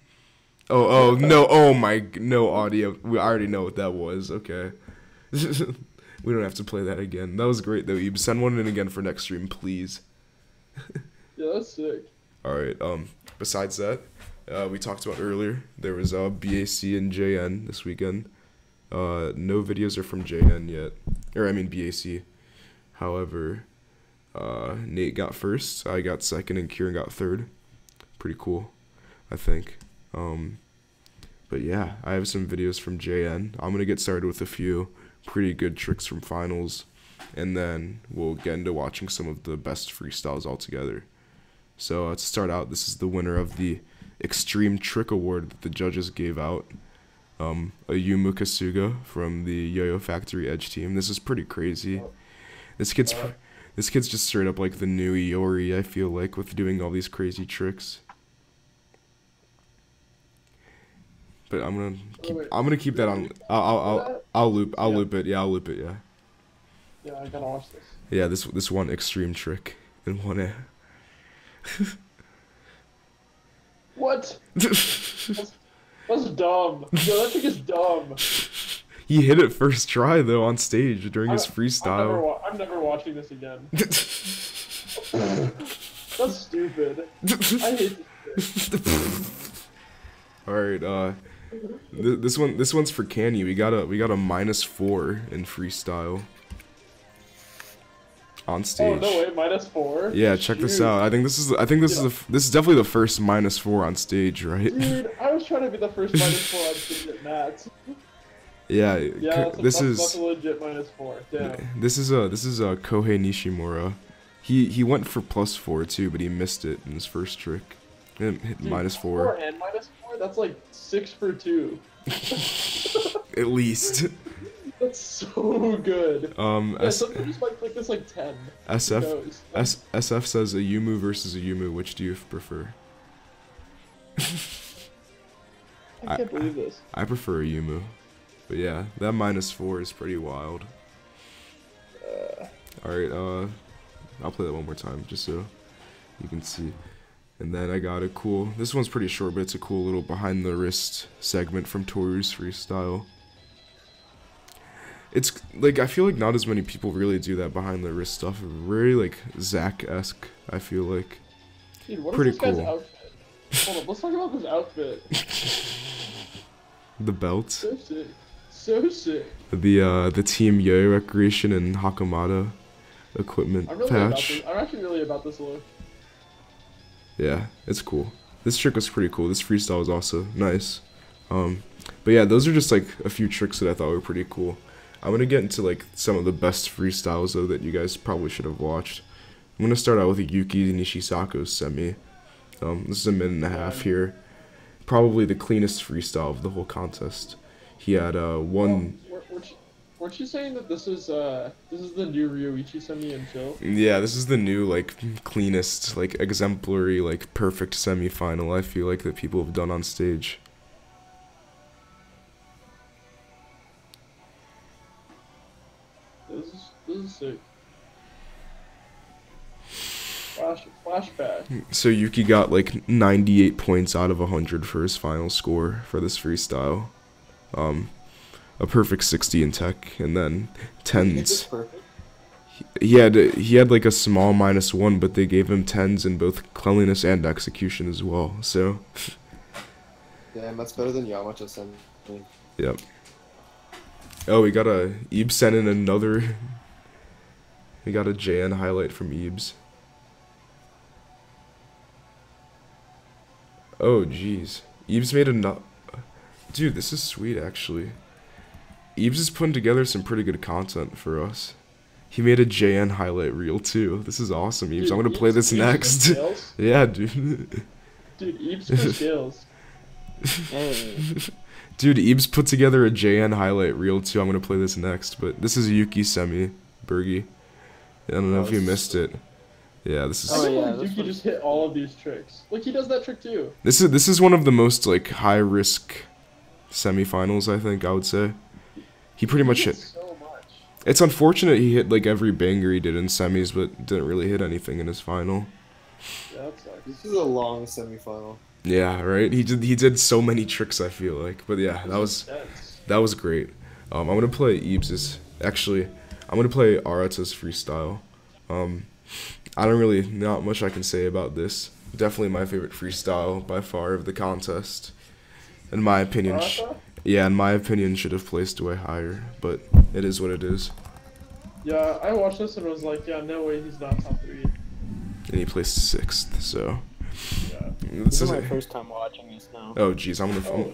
Oh no. Oh my, no audio. I already know what that was. Okay. We don't have to play that again. That was great though, Ebe. Send one in again for next stream, please. Yeah, that's sick. Alright, besides that, we talked about earlier, there was BAC and JN this weekend. No videos are from JN yet. Or I mean BAC. However, Nate got first, I got second, and Keiran got third. Pretty cool, I think. But yeah, I have some videos from JN. I'm gonna get started with a few pretty good tricks from finals, and then we'll get into watching some of the best freestyles altogether. So to start out, this is the winner of the Extreme Trick Award that the judges gave out. Ayumu Kasuga from the Yo-Yo Factory Edge team. This is pretty crazy. This kid's just straight up like the new Iori, I feel like, with doing all these crazy tricks. But I'm gonna keep that on. I'll loop it. Yeah, I'll loop it. Yeah. Yeah, I gotta watch this. Yeah, this one extreme trick in 1A. What? That's dumb. Yo, that trick is dumb. He hit it first try though on stage during his freestyle. I'm never watching this again. That's stupid. I hate this trick. Alright, This one's for Canny. We got a -4 in freestyle on Oh stage. no way, -4. Yeah, check this out. I think this is definitely the first -4 on stage, right? Dude, I was trying to be the first -4 on stage at Matt's. Yeah, Yeah, this that's is a legit -4. Damn. this is Kohei Nishimura. He went for +4 too, but he missed it in his first trick. Hit Dude, -4. 4 and -4. That's like 6 for 2. At least. That's so good. Yeah, somebody just might click this like 10. SF Who knows? SF says a Yumu versus a Yumu. Which do you prefer? I can't believe this. I prefer a Yumu. But yeah, that -4 is pretty wild. Alright, I'll play that one more time just so you can see. And then I got a cool, this one's pretty short, but it's a cool little behind the wrist segment from Toru's freestyle. It's like, I feel like not as many people really do that behind the wrist stuff. Very like Zach-esque, I feel like. Dude, what Pretty is this guy's cool. outfit? Hold on, let's talk about this outfit. The belt. So sick. So sick. The Team Yo Recreation and Hakamata equipment I'm really about patch. this. I'm actually really about this look. Yeah, it's cool. This trick was pretty cool. This freestyle was also nice. But yeah, those are just like a few tricks that I thought were pretty cool. I'm gonna get into like some of the best freestyles though that you guys probably should have watched. I'm gonna start out with Yuki Nishisako's semi. This is a minute and a half here. Probably the cleanest freestyle of the whole contest. He had one. Weren't you saying that this is the new Ryoichi semi and chill? Yeah, this is the new like cleanest, like exemplary, like perfect semi-final I feel like that people have done on stage. This is sick. Flashback. So Yuki got like 98 points out of 100 for his final score for this freestyle. A perfect 60 in tech, and then tens. He had like a small -1, but they gave him tens in both cleanliness and execution as well. So. Yeah, that's better than Yamato-sen. Yep. Oh, we got a Ibsen in another. We got a JN highlight from Ibs. Oh, jeez. Ibs made a Dude, this is sweet, actually. Ibs is putting together some pretty good content for us. He made a JN highlight reel, too. This is awesome, Ibs. Dude, I'm gonna play this next. Yeah, dude. Dude, Ibs for skills. Dude, Ibs put together a JN highlight reel, too. I'm gonna play this next. But this is Yuki semi, Bergy. I don't know if you missed it. Yeah, this is. I can't believe Yuki just hit all of these tricks. Like, he does that trick, too. This is one of the most like high risk semifinals, I think I would say. He pretty much hit. So much. It's unfortunate he hit like every banger he did in semis, but didn't really hit anything in his final. Yeah, that sucks. This is a long semifinal. Yeah, right. He did so many tricks, I feel like. But yeah, that was great. I'm gonna play Ibs's. Actually, I'm gonna play Arata's freestyle. I don't really not much I can say about this. Definitely my favorite freestyle by far of the contest. In my opinion, yeah, in my opinion, should have placed way higher, but it is what it is. Yeah, I watched this and was like, yeah, no way, he's not top 3. And he placed 6th, so. Yeah. This is my first time watching this now. Oh, jeez,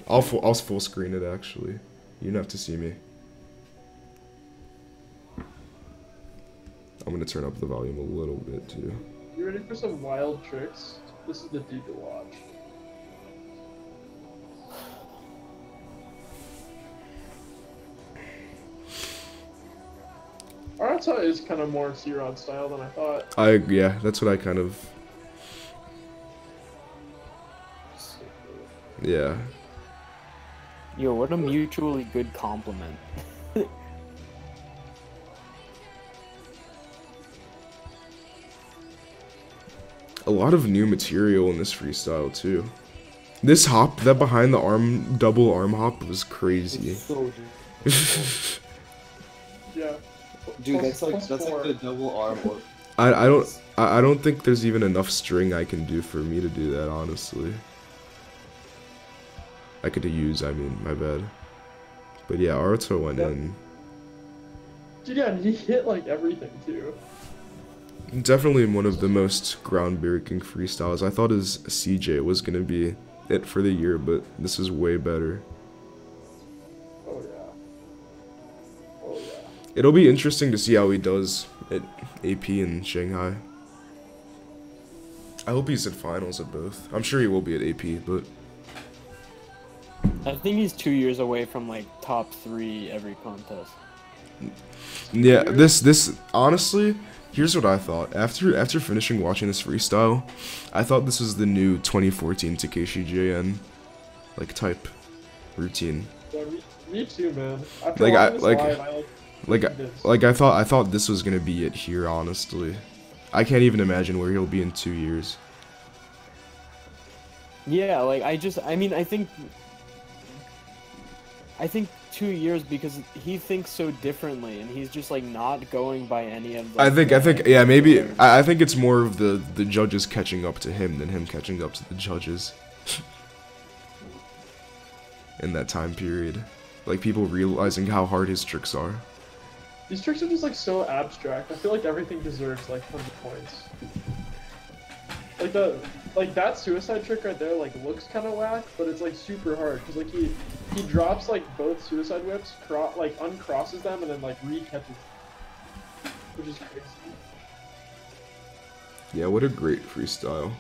I'll full screen it actually. You don't have to see me. I'm gonna turn up the volume a little bit too. You ready for some wild tricks? This is the dude to watch. Arata is kind of more C-Rod style than I thought. Yeah, that's what I kind of. Yeah. Yo, what a mutually good compliment. A lot of new material in this freestyle too. This hop, that behind the arm, double arm hop was crazy. So Yeah. dude, Plus- that's plus like four. the double arm. I don't think there's even enough string I can do for me to do that, honestly. I could use, I mean, my bad. But yeah, Arata went in. Dude, yeah, and he hit like everything too. Definitely one of the most groundbreaking freestyles. I thought his CJ was gonna be it for the year, but this is way better. Oh yeah. Oh yeah. It'll be interesting to see how he does at AP in Shanghai. I hope he's at finals at both. I'm sure he will be at AP, but I think he's 2 years away from like top 3 every contest. yeah, this honestly, here's what I thought. After finishing watching this freestyle, I thought this was the new 2014 Takeshi JN like type routine. Yeah, me too, man. After watching this live, I thought this was gonna be it here, honestly. I can't even imagine where he'll be in 2 years. Yeah, like I think 2 years because he thinks so differently and he's just like not going by any of the I think yeah, maybe I think it's more of the judges catching up to him than him catching up to the judges. In that time period. Like people realizing how hard his tricks are. these tricks are just like so abstract. I feel like everything deserves like 100 points. Like that suicide trick right there like looks kind of whack, but it's like super hard because like he drops like both suicide whips, like uncrosses them and then like re-catches them, which is crazy. Yeah, what a great freestyle.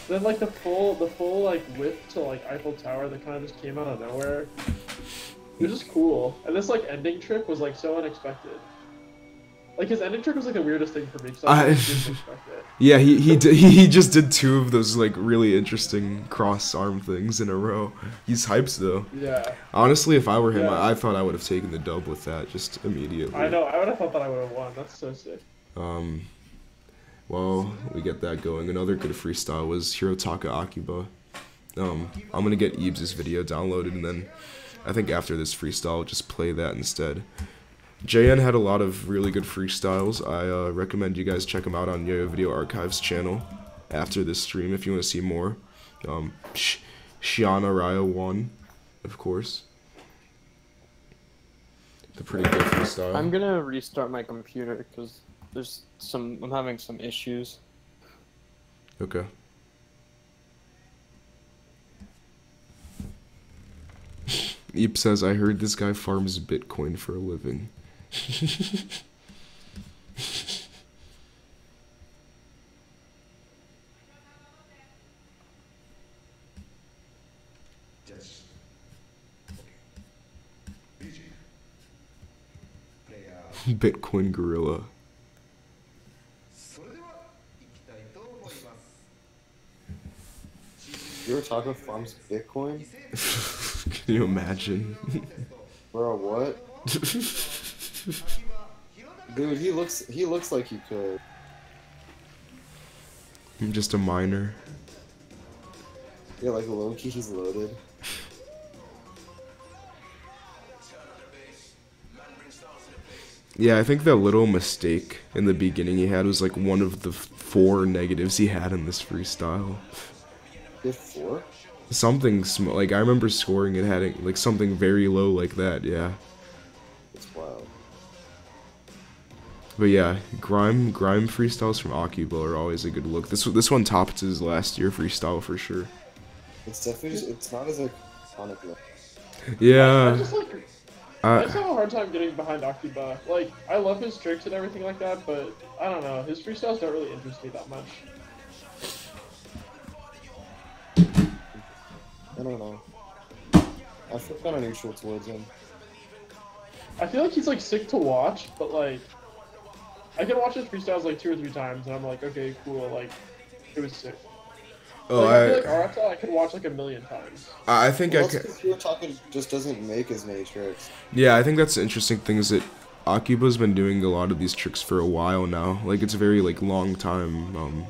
Then like the full like whip to like Eiffel Tower that kind of just came out of nowhere. It was just cool, and this like ending trick was like so unexpected. Like his ending trick was like the weirdest thing for me because I didn't expect it. Yeah, he just did 2 of those like really interesting cross arm things in a row. He's hyped though. Yeah. Honestly, if I were him, Yeah. I thought I would have taken the dub with that just immediately. I know. I would have thought that I would have won. That's so sick. Well, we get that going. Another good freestyle was Hirotaka Akiba. I'm gonna get Eebs' video downloaded, and then I think after this freestyle, I'll just play that instead. JN had a lot of really good freestyles. I recommend you guys check him out on Yo-Yo Video Archives channel after this stream if you want to see more. Shiana Raya won, of course. The pretty good freestyle. I'm gonna restart my computer because I'm having some issues. Okay. Eep says, I heard this guy farms Bitcoin for a living. Bitcoin gorilla. Hirotaka farms Bitcoin? Can you imagine? Bro, what? Dude, he looks like he could. I'm just a miner. Yeah, like low-key, he's loaded. Yeah, I think that little mistake in the beginning he had was like one of the 4 negatives he had in this freestyle. He had 4? Something like I remember scoring it had like something very low like that. Yeah. That's wild. But yeah, grime freestyles from Akiba are always a good look. This one topped his last year freestyle for sure. It's definitely it's not as iconic though. Yeah. I just have a hard time getting behind Akiba. Like, I love his tricks and everything like that, but I don't know. His freestyles don't really interest me that much. I don't know. I feel kind of neutral towards him. I feel like he's like sick to watch, but like, I can watch his freestyles like 2 or 3 times, and I'm like, okay, cool. Like, it was sick. Oh, like, I feel like Arata I could watch like 1,000,000 times. I think Well, I can. Hirotaka just doesn't make as many tricks. Yeah, I think that's the interesting thing is that Akiba's been doing a lot of these tricks for a while now. Like it's a very like long time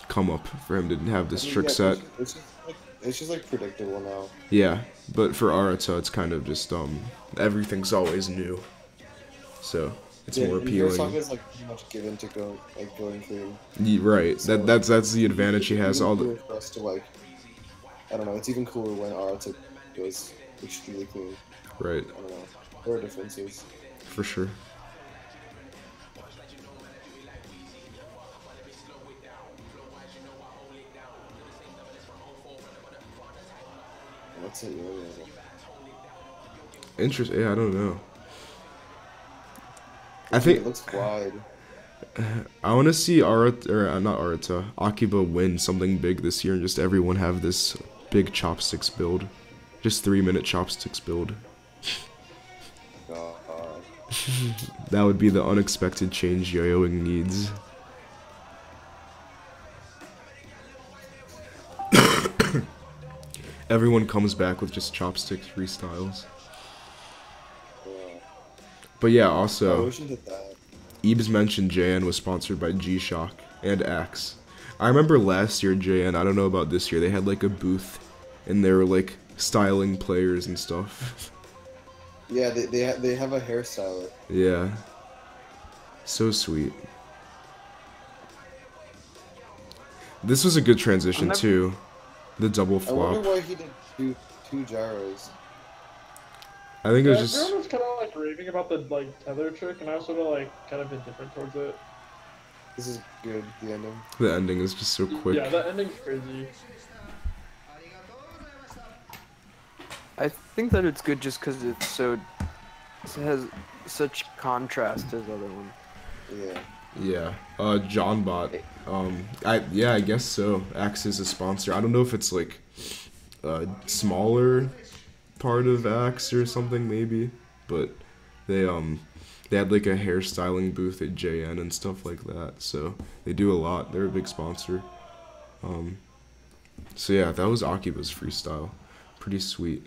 come up for him to have this trick set. It's just like predictable now. Yeah, but for Arata it's kind of just everything's always new. So it's more appealing. Hirotaka is like pretty much given to going clean. Right. So, that's the advantage he has. All the for us to like, I don't know. It's even cooler when Arata goes extremely clean. Right. I don't know. There are differences. For sure. What's it really? Interesting. Yeah, I don't know. I It think looks wide. I want to see not Arata, Akiba win something big this year and just everyone have this big chopsticks build. Just 3-minute chopsticks build. God. That would be the unexpected change yo-yoing needs. Everyone comes back with just chopsticks freestyles. But yeah, I also, wish it did that. Ebs mentioned JN was sponsored by G-Shock and Axe. I remember last year JN, I don't know about this year, they had like a booth and they were like styling players and stuff. Yeah, they have a hairstylist. Yeah. So sweet. This was a good transition too. The double I flop. wonder why he did two gyros. I think it was Everyone just was kind of like raving about the like tether trick, and I was sort of like kind of indifferent towards it. This is good, the ending. the ending is just so quick. Yeah, that ending's crazy. I think that it's good just because it has such contrast to his other one. Yeah. Yeah. John Bot. I guess so. Axe is a sponsor. I don't know if it's like a smaller part of Axe or something maybe, but they had like a hairstyling booth at JN and stuff like that. So they do a lot. They're a big sponsor. So yeah, that was Akiba's freestyle. Pretty sweet.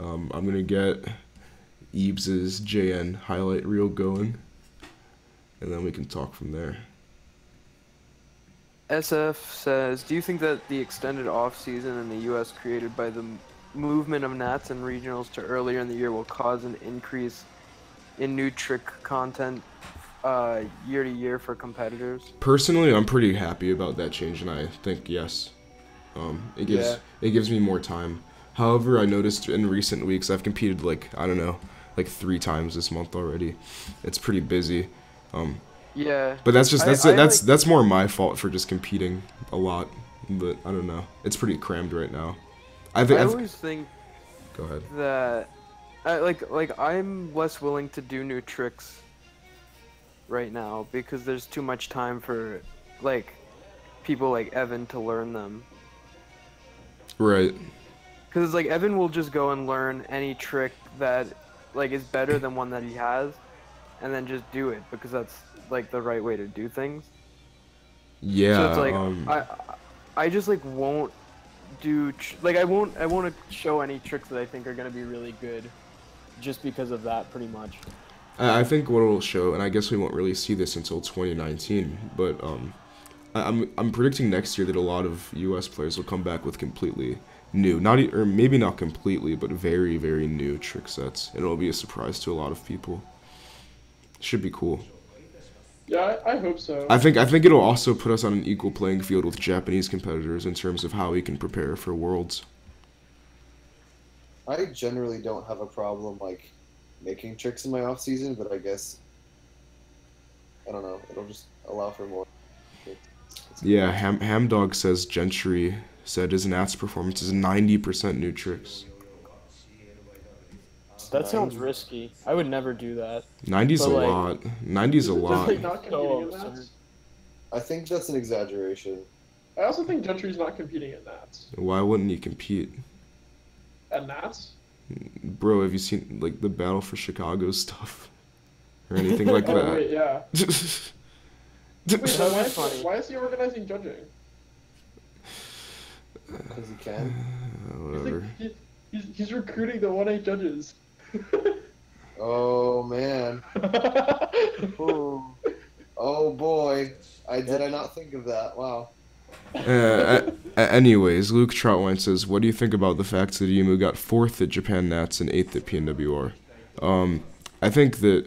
I'm gonna get Ebs' JN highlight reel going, and then we can talk from there. SF says, do you think that the extended off-season in the U.S. created by the movement of Nats and regionals to earlier in the year will cause an increase in new trick content year to year for competitors? Personally, I'm pretty happy about that change, and I think yes. It gives me more time. However, I noticed in recent weeks I've competed like 3 times this month already. It's pretty busy. Yeah. But that's just I that's more my fault for just competing a lot. But I don't know. It's pretty crammed right now. I always think Go ahead. that I'm less willing to do new tricks right now because there's too much time for like people like Evan to learn them. Right. Because like Evan will just go and learn any trick that like is better than one that he has, and then just do it because that's like the right way to do things. Yeah. So it's like I just like won't do I won't show any tricks that I think are gonna be really good, just because of that pretty much. I think what it'll show, and I guess we won't really see this until 2019, but I'm predicting next year that a lot of U.S. players will come back with completely new, or maybe not completely, but very, very new trick sets, and it'll be a surprise to a lot of people. Should be cool. Yeah, I hope so. I think it'll also put us on an equal playing field with Japanese competitors in terms of how we can prepare for Worlds. I generally don't have a problem like making tricks in my off season, but I guess I don't know. It'll just allow for more. Yeah, Hamdog says Gentry said his Nats performance is 90% new tricks. That sounds risky. I would never do that. 90's a But, like, lot. 90's a lot. Just, like, not competing in that. I think that's an exaggeration. I also think Gentry's not competing at Nats. Why wouldn't he compete? At Nats? Bro, have you seen like the Battle for Chicago stuff? Or anything like that? Oh, wait, yeah. Wait, so That'd be funny. why is he organizing judging? Because he can. Whatever. He's recruiting the 1A judges. Oh man. Oh boy. Did I not think of that? Wow. Anyways, Luke Troutwine says, what do you think about the fact that Yimu got 4th at Japan Nats and 8th at PNWR? I think that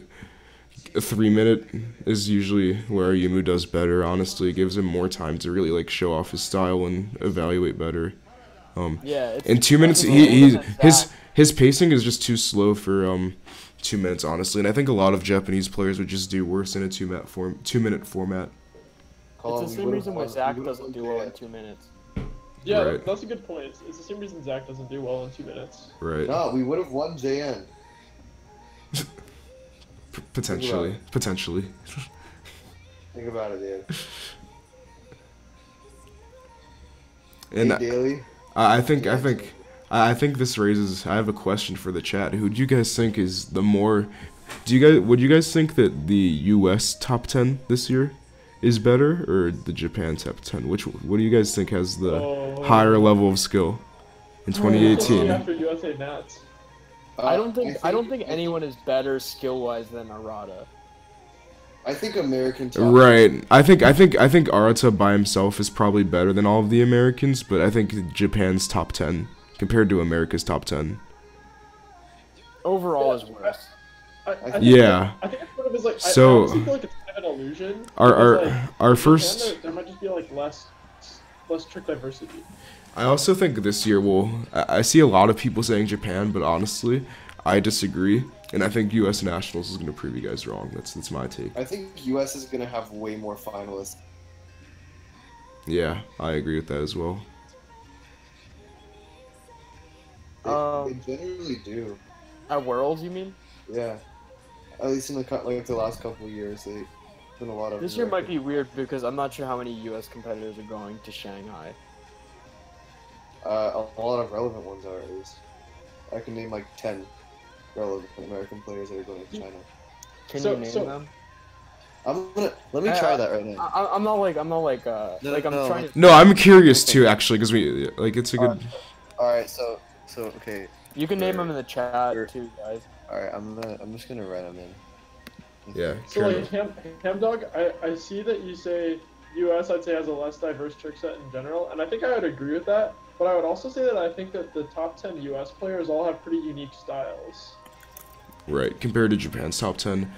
a 3-minute is usually where Yimu does better, honestly. It gives him more time to really like show off his style and evaluate better. Yeah. In 2 minutes, his pacing is just too slow for 2 minutes, honestly. And I think a lot of Japanese players would just do worse in a 2-minute format. Colin, It's the we same would've reason why won- Zach we would've doesn't won do well in JN. 2 minutes. Yeah, Right. that's a good point. It's the same reason Zach doesn't do well in 2 minutes. Right. No, we would have won JN. Potentially. Think about it, dude. And Hey, Daly. I think this raises. I have a question for the chat. Who do you guys think is the more? Would you guys think that the U.S. top 10 this year is better, or the Japan top 10? What do you guys think has the higher level of skill in 2018? After USA Nats. I don't think anyone is better skill-wise than Arata. I think American top. Right. I think Arata by himself is probably better than all of the Americans, but I think Japan's top 10 compared to America's top 10. Overall is worse. I think Yeah. I think it's sort of is like. So- I honestly feel like it's kind of an illusion. Our because, like, our in first. Japan, there might just be like less trick diversity. I also think this year I see a lot of people saying Japan, but honestly, I disagree, and I think U.S. Nationals is going to prove you guys wrong. That's my take. I think US is gonna have way more finalists. Yeah, I agree with that as well. They generally do. At Worlds, you mean? Yeah. At least in the last couple of years, they've been a lot of. This year might be weird because I'm not sure how many U.S. competitors are going to Shanghai. A lot of relevant ones are at least. I can name like 10 relevant American players that are going to China. Can So- you name so- them? Let me try that right now. I'm not like No, no. trying to. No, I'm curious too, actually, because it's a good. All right, so okay. You can name them in the chat Sure. too, guys. All right, I'm just gonna write them in. Yeah. So like Hamdog, I see that you say U.S. I'd say has a less diverse trick set in general, and I think I would agree with that. But I would also say that I think that the top 10 U.S. players all have pretty unique styles. Right, compared to Japan's top 10,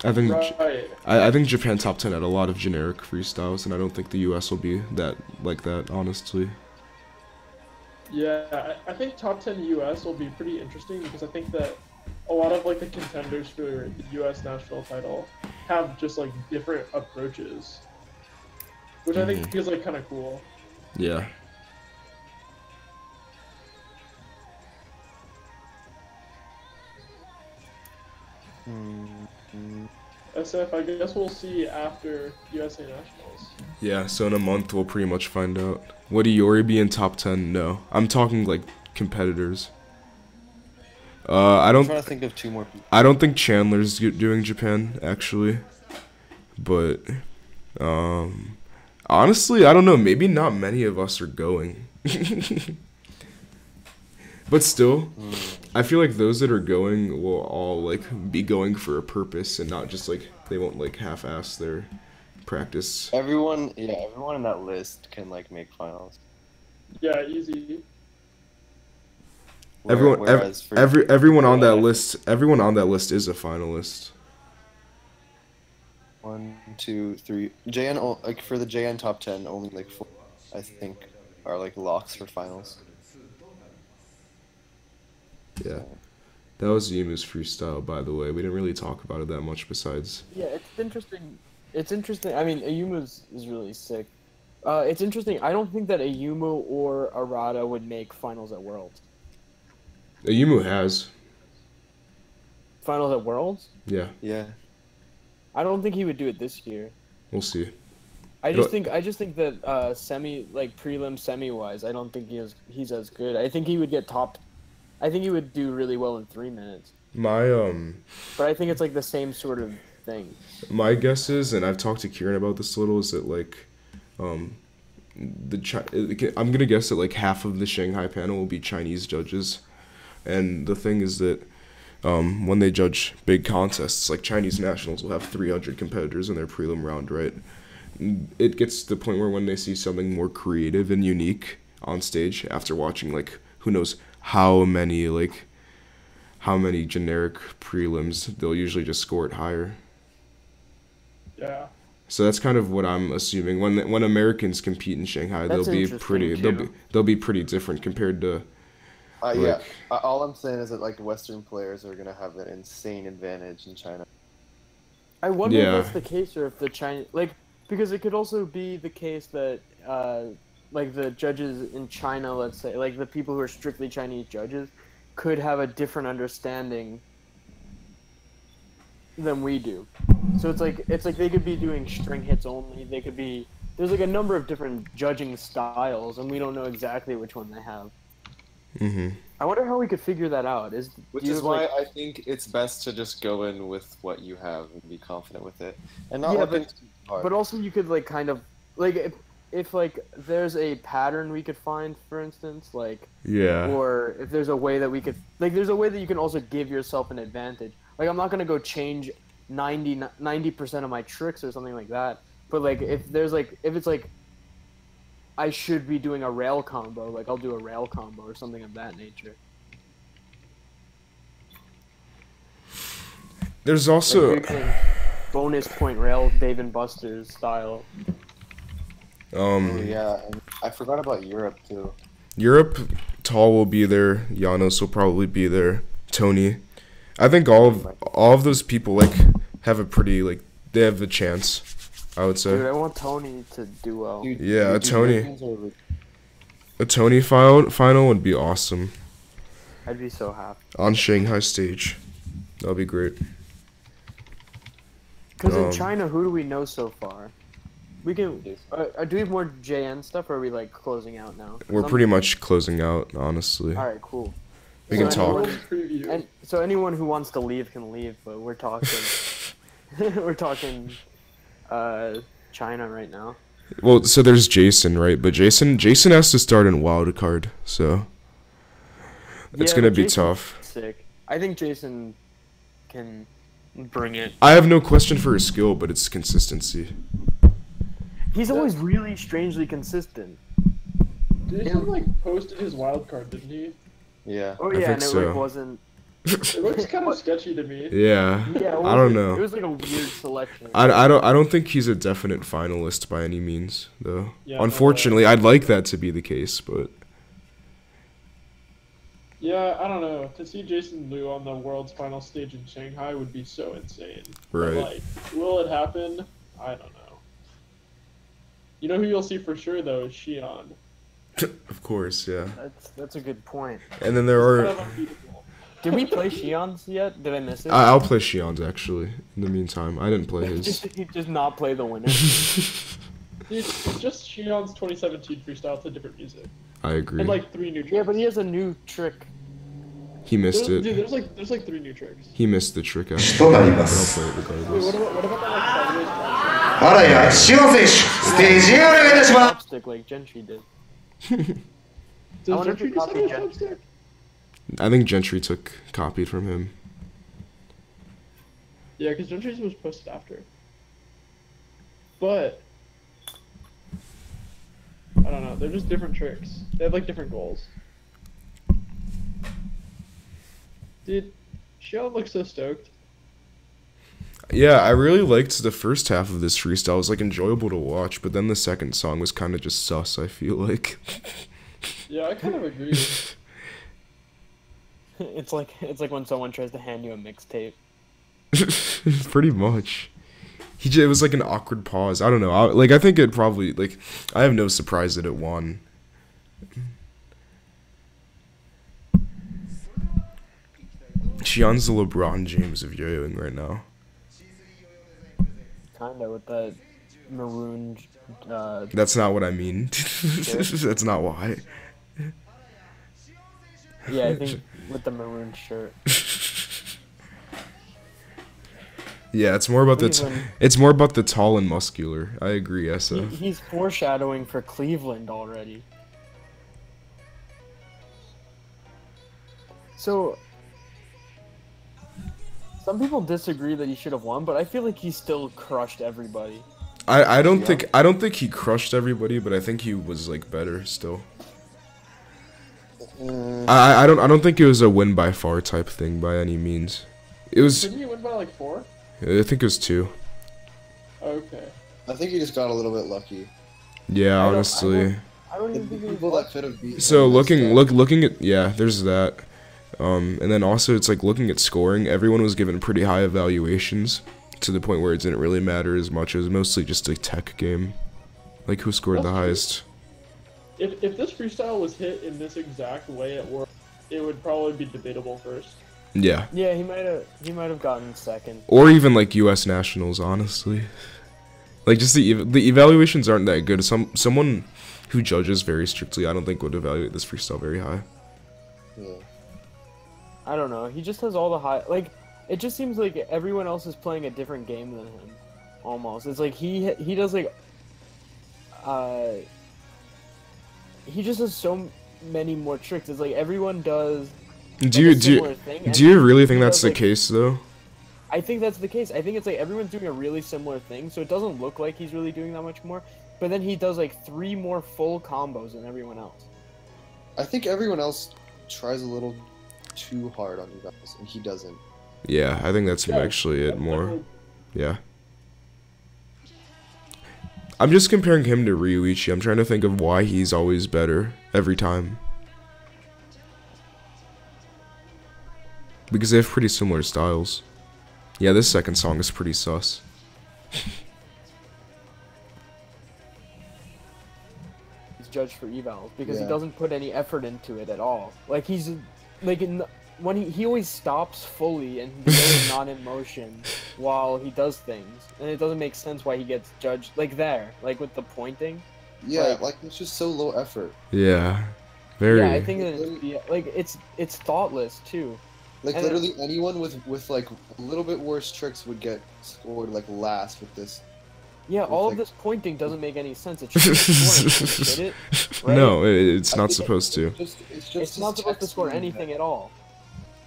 I think Right. I think Japan top 10 had a lot of generic freestyles, and I don't think the U.S. will be like that, honestly. Yeah, I think top 10 U.S. will be pretty interesting because I think that a lot of like the contenders for the U.S. national title have just like different approaches, which I think is like kind of cool. Yeah. SF, I guess we'll see after USA Nationals. Yeah, so in a month we'll pretty much find out. Would Iori be in top 10? No. I'm talking like competitors. I'm trying to think of 2 more people. I don't think Chandler's doing Japan, actually. But honestly, I don't know, maybe not many of us are going. But still, I feel like those that are going will all like be going for a purpose and not just like they won't like half-ass their practice. Everyone in that list can like make finals. Yeah, easy. Whereas for Everyone on that list is a finalist. 1, 2, 3. JN like for the JN top 10, only like 4, I think, are like locks for finals. Yeah. That was Yimu's freestyle, by the way. We didn't really talk about it that much besides. Yeah, it's interesting. It's interesting. I mean, Ayumu's is really sick. It's interesting. I don't think that Ayumu or Arata would make finals at Worlds. Yimu has. Finals at Worlds? Yeah, Yeah. I don't think he would do it this year. we'll see. I just think that prelim semi wise, I don't think he's as good. I think he would get top. I think he would do really well in 3 minutes. My But I think it's like the same sort of thing. my guess is, and I've talked to Keiran about this a little, is that like I'm gonna guess that like half of the Shanghai panel will be Chinese judges, and the thing is that when they judge big contests like Chinese nationals will have 300 competitors in their prelim round, right? It gets to the point where when they see something more creative and unique on stage after watching like who knows how many generic prelims, they'll usually just score it higher. Yeah. So that's kind of what I'm assuming. When Americans compete in Shanghai, That's they'll be interesting, pretty too. they'll be pretty different compared to Yeah. like All I'm saying is that like Western players are gonna have an insane advantage in China. I wonder Yeah. if that's the case, or if the Chinese, like, because it could also be the case that, like, the judges in China, let's say, like, the people who are strictly Chinese judges, could have a different understanding than we do. So it's like they could be doing string hits only. They could be, there's like a number of different judging styles, and we don't know exactly which one they have. I wonder how we could figure that out. Which do you is have, why like, I think it's best to just go in with what you have and be confident with it, and not Yeah, looking too hard. but also you could like kind of like if like there's a pattern we could find, for instance, like yeah. or if there's a way that we could like there's a way that you can also give yourself an advantage. Like I'm not gonna go change 90% of my tricks or something like that. But like if it's like I should be doing a rail combo, like I'll do a rail combo or something of that nature. There's also Like, bonus point rail Dave and Buster's style. Oh yeah, and I forgot about Europe too. Europe, Tall will be there. Janos will probably be there. Tony, I think all of those people like have a pretty like they have the chance. I would say. Dude, I want Tony to do well. Dude, Yeah, dude, Tony. Europeans are, like, A Tony final would be awesome I'd be so happy. on Shanghai stage. That'll be great. Because in Um, China, who do we know so far? We can. Do we have more JN stuff, or are we like closing out now? We're pretty much closing out, honestly. All right, cool. We can talk. anyone- Preview. And so anyone who wants to leave can leave, but we're talking. we're talking. China right now. Well, so there's Jason, right? But Jason has to start in wild card, so it's Yeah, gonna but be Jason's tough. Sick. I think Jason can bring it. I have no question for his skill, but it's consistency. He's always really strangely consistent. Jason like posted his wild card, didn't he? Yeah. Oh I yeah, think and it so. like wasn't. It looks kind of sketchy to me. Yeah, Yeah, I don't know. It was like a weird selection. I don't think he's a definite finalist by any means, though. Yeah, no, Unfortunately, I'd like that to be the case, but Yeah, I don't know. To see Jason Liu on the world's final stage in Shanghai would be so insane. But, right. like, will it happen? I don't know. You know who you'll see for sure though is Xi'an. Of course, yeah. That's a good point. And then there Kind are. of unbeatable. Did we play Xi'an's yet? Did I miss it? I'll play Xi'an's actually. In the meantime, I didn't play his. just not play the winner. Dude, it's just Xi'an's 2017 freestyle to different music. I agree. And like 3 new tricks. Yeah, but he has a new trick. He missed Dude, it. there's like 3 new tricks. He missed the trick. Actually, but I'll play it Wait, regardless. what about that like sideways cross? あらや、シオン選手、ステージへお願いいたします。 Chopstick like Gentry did. Does wonder if Gentry he do copied sideways chopstick? I think Gentry copied from him. Yeah, because Gentry's was posted after. But I don't know. They're just different tricks. They have like different goals. Dude, Xi'an looks so stoked. Yeah, I really liked the first half of this freestyle. It was like enjoyable to watch, but then the second song was kind of just sus. I feel like. Yeah, I kind of agree. It's like when someone tries to hand you a mixtape. Pretty much. It was like an awkward pause. I don't know. I think it probably like. I have no surprise that it won. Xi'an's the LeBron James of yo-yoing right now. Kinda with that maroon. That's not what I mean. That's not why. Yeah, I think with the maroon shirt. Yeah, it's more about Cleveland. it's more about the tall and muscular. I agree, Essa. He's foreshadowing for Cleveland already. So, some people disagree that he should have won, but I feel like he still crushed everybody. I don't think he crushed everybody, but I think he was like better still. I don't think it was a win by far type thing by any means. It was Didn't he win by like 4? I think it was 2. Okay. I think he just got a little bit lucky. Yeah, honestly. I don't The even think it people was that could have beat So him looking at, yeah, there's that. And then also it's like looking at scoring, everyone was given pretty high evaluations to the point where it didn't really matter as much. It was mostly just a tech game. Like who scored the That's true. highest. If this freestyle was hit in this exact way at work, it would probably be debatable first. Yeah. Yeah, he might have gotten second. Or even like US Nationals, honestly. Like just the evaluations aren't that good. Someone who judges very strictly, I don't think would evaluate this freestyle very high. Yeah. I don't know. He just has all the high. Like, it just seems like everyone else is playing a different game than him. Almost. It's like he does like. He just has so many more tricks. It's like everyone does. Do you really think that's the case though? I think that's the case. I think it's like everyone's doing a really similar thing, so it doesn't look like he's really doing that much more. But then he does like 3 more full combos than everyone else. I think everyone else tries a little too hard on evals, and he doesn't. Yeah, I think that's actually it more. Definitely. Yeah. I'm just comparing him to Ryuichi. I'm trying to think of why he's always better every time. Because they have pretty similar styles. Yeah, this second song is pretty sus. He's judged for evals because he Yeah. doesn't put any effort into it at all. Like he's like when he always stops fully and he's really not in motion while he does things, and it doesn't make sense why he gets judged like with the pointing. Yeah, like it's just so low effort. Yeah. Very. Yeah, I think that it's thoughtless too. Like And literally anyone with like a little bit worse tricks would get scored like last with this. Yeah, all of like- this pointing doesn't make any sense. It should score it, right? No, it's I not think supposed to. It's just It's not supposed to score anything at all.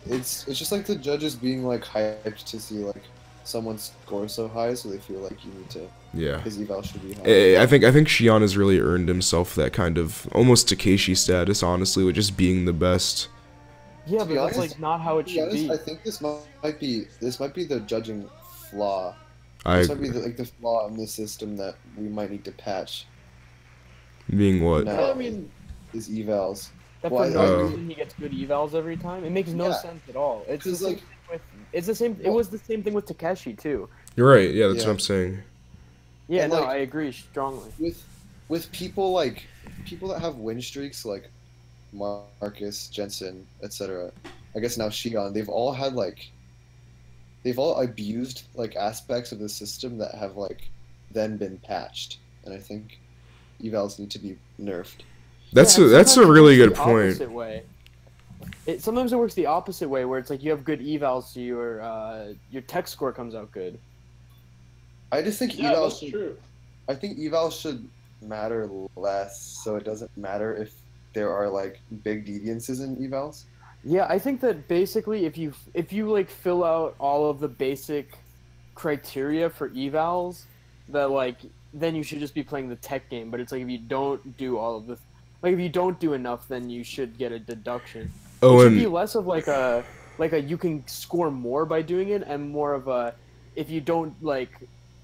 It's just like the judges being like hyped to see like someone score so high, so they feel like you need to. Yeah. His eval should be high. I think Shion has really earned himself that kind of almost Takeshi status, honestly, with just being the best. Yeah, To but be that's honest- like not how it To be should honest, be. I think this might be the judging flaw. I This might be the flaw in the system that we might need to patch. being what? No. I mean, His evals. That Well, for no Oh. reason he gets good evals every time. It makes no Yeah. sense at all. It's the 'Cause, same like- thing with. It's the same. It was the same thing with Takeshi too. You're right. Yeah, that's Yeah. what I'm saying. Yeah, And, no, like- I agree strongly. With people that have win streaks like Marcus, Jensen, etc. I guess now Shion, they've all abused like aspects of the system that have like then been patched, and I think evals need to be nerfed. That's Yeah, a, that's a sometimes it really works good the point. opposite way. Sometimes it works the opposite way, where it's like you have good evals, so your tech score comes out good. I just think yeah, evals that's should, true. I think evals should matter less, so it doesn't matter if there are like big deviances in evals. Yeah, I think that basically if you like fill out all of the basic criteria for evals, that like then you should just be playing the tech game. But it's like if you don't do all of the, like if you don't do enough, then you should get a deduction. Oh, It should be and less of like a you can score more by doing it, and more of a if you don't like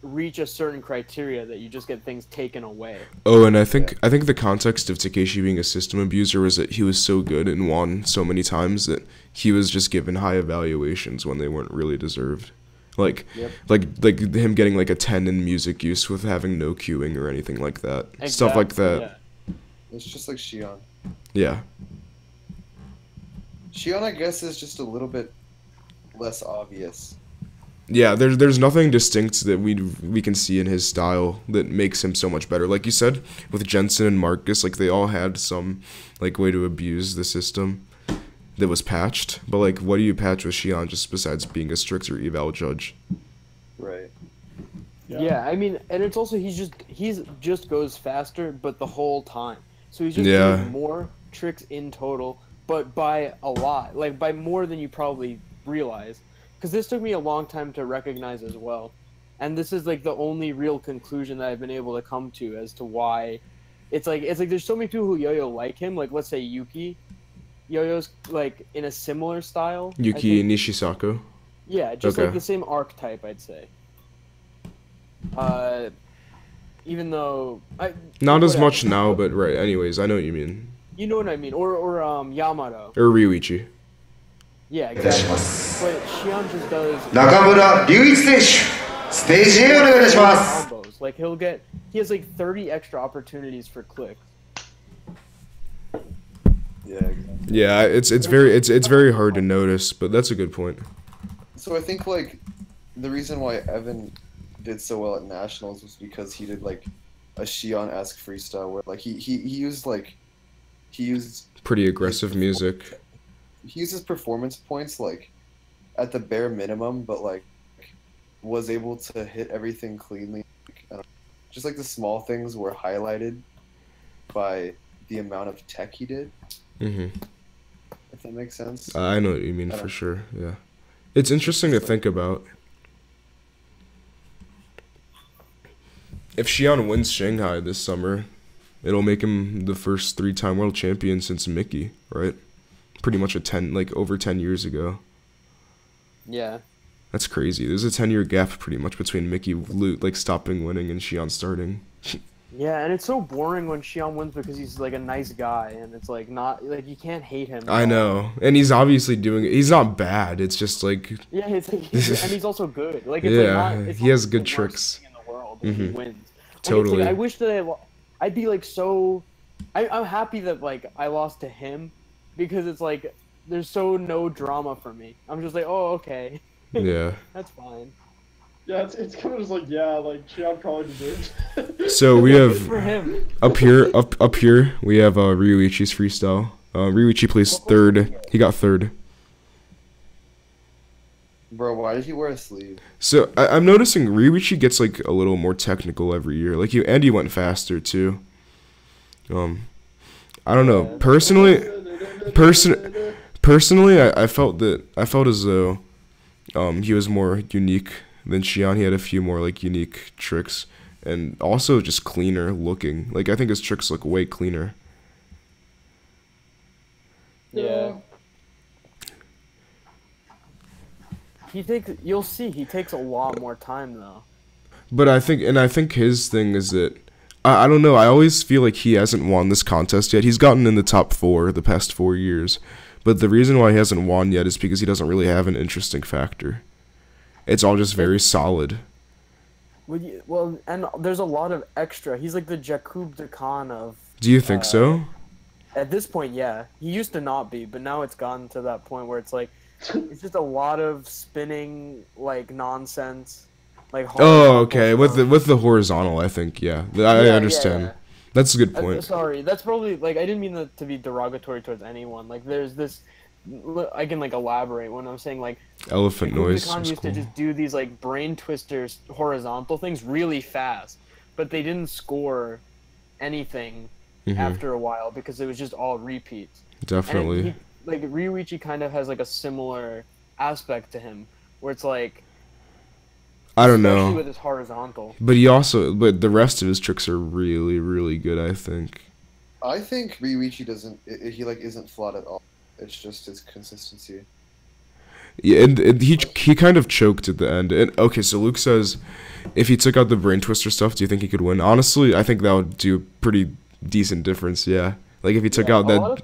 reach a certain criteria that you just get things taken away. I think the context of Takeshi being a system abuser was that he was so good and won so many times that he was just given high evaluations when they weren't really deserved. Like Yep. like him getting like a 10 in music use with having no queuing or anything like that. Stuff like Exactly, that. yeah. It's just like Shion. Yeah. Shion, I guess, is just a little bit less obvious. Yeah, there's nothing distinct that we can see in his style that makes him so much better. Like you said, with Jensen and Marcus, like they all had some like way to abuse the system that was patched. But like, what do you patch with Shion just besides being a stricter eval judge? Right. Yeah, I mean, and it's also he's just goes faster, but the whole time. So he's just Yeah. doing more tricks in total, but by a lot, like by more than you probably realize. Because this took me a long time to recognize as well, and this is like the only real conclusion that I've been able to come to as to why. It's like there's so many people who yo-yo like him, like let's say Yuki. Yo-yo's like in a similar style. I Yuki think. Nishisaku. Yeah, just Okay. like the same archetype, I'd say. even though Not as whatever. much now, but right. Anyways, I know what you mean. You know what I mean, or Yamato. Or Ryuichi. Yeah, exactly. But Shion just does 中村隆一選手ステージへお願いいたします combos. Like he has like 30 extra opportunities for clicks. Yeah, exactly. Yeah, it's very hard to notice, but that's a good point. So I think like the reason why Evan did so well at nationals was because he did like a Shion-esque freestyle where like he used Pretty aggressive music. he uses performance points like at the bare minimum, but like was able to hit everything cleanly. Like, I don't know, just like the small things were highlighted by the amount of tech he did. Mhm. If that makes sense. I know what you mean for sure. Yeah, it's interesting to think about. If Shion wins Shanghai this summer, it'll make him the first 3-time world champion since Mickey, right? Pretty much over 10 years ago. Yeah. That's crazy. There's a 10-year gap pretty much between Mickey stopping winning and Shion starting. Yeah, and it's so boring when Shion wins because he's like a nice guy, and it's like not like you can't hate him. I know, and he's obviously doing it. He's not bad. It's just like yeah, it's like and he's also good. Like it's yeah, like not, it's he has not good the worst tricks. thing in the world when he wins. Like, Totally. It's like, I wish that I'd be like so. I'm happy that like I lost to him because it's like there's no drama for me. I'm just like, oh okay, Yeah. that's fine. Yeah, it's kind of just like, yeah, like Shion probably deserves it. So we Good have for him. up here we have Ryuichi's freestyle. Ryuichi placed third. He got third. Bro, why did he wear a sleeve? So I'm noticing Ryuichi gets like a little more technical every year. Like he went faster too. I don't know. Personally, I felt as though he was more unique than Shion. He had a few more like unique tricks and also just cleaner looking. Like I think his tricks look way cleaner. Yeah. You'll see, he takes a lot more time though. But I think his thing is that I don't know. I always feel like he hasn't won this contest yet. He's gotten in the top 4 the past 4 years, but the reason why he hasn't won yet is because he doesn't really have an interesting factor. It's all just very solid. Well, and there's a lot of extra. He's like the Jakub Khan of. Do you think so? At this point, yeah. He used to not be, but now it's gotten to that point where it's like, it's just a lot of spinning like nonsense. Like oh, okay. With the horizontal, I think, yeah. I understand. Yeah. That's a good point. Sorry, that's probably like I didn't mean that to be derogatory towards anyone. Like there's this, I can like elaborate when I'm saying like Elephant noise. Khan used to just do these like brain twisters, horizontal things really fast, but they didn't score anything after a while because it was just all repeats. Definitely. Like Ryuichi kind of has like a similar aspect to him, where it's like. I don't Especially know. with his horizontal. But the rest of his tricks are really, really good, I think. I think Ryuichi isn't flawed at all. It's just his consistency. Yeah, and he kind of choked at the end. And okay, so Luke says, if he took out the brain twister stuff, do you think he could win? Honestly, I think that would do a pretty decent difference. Yeah, like if he took out that.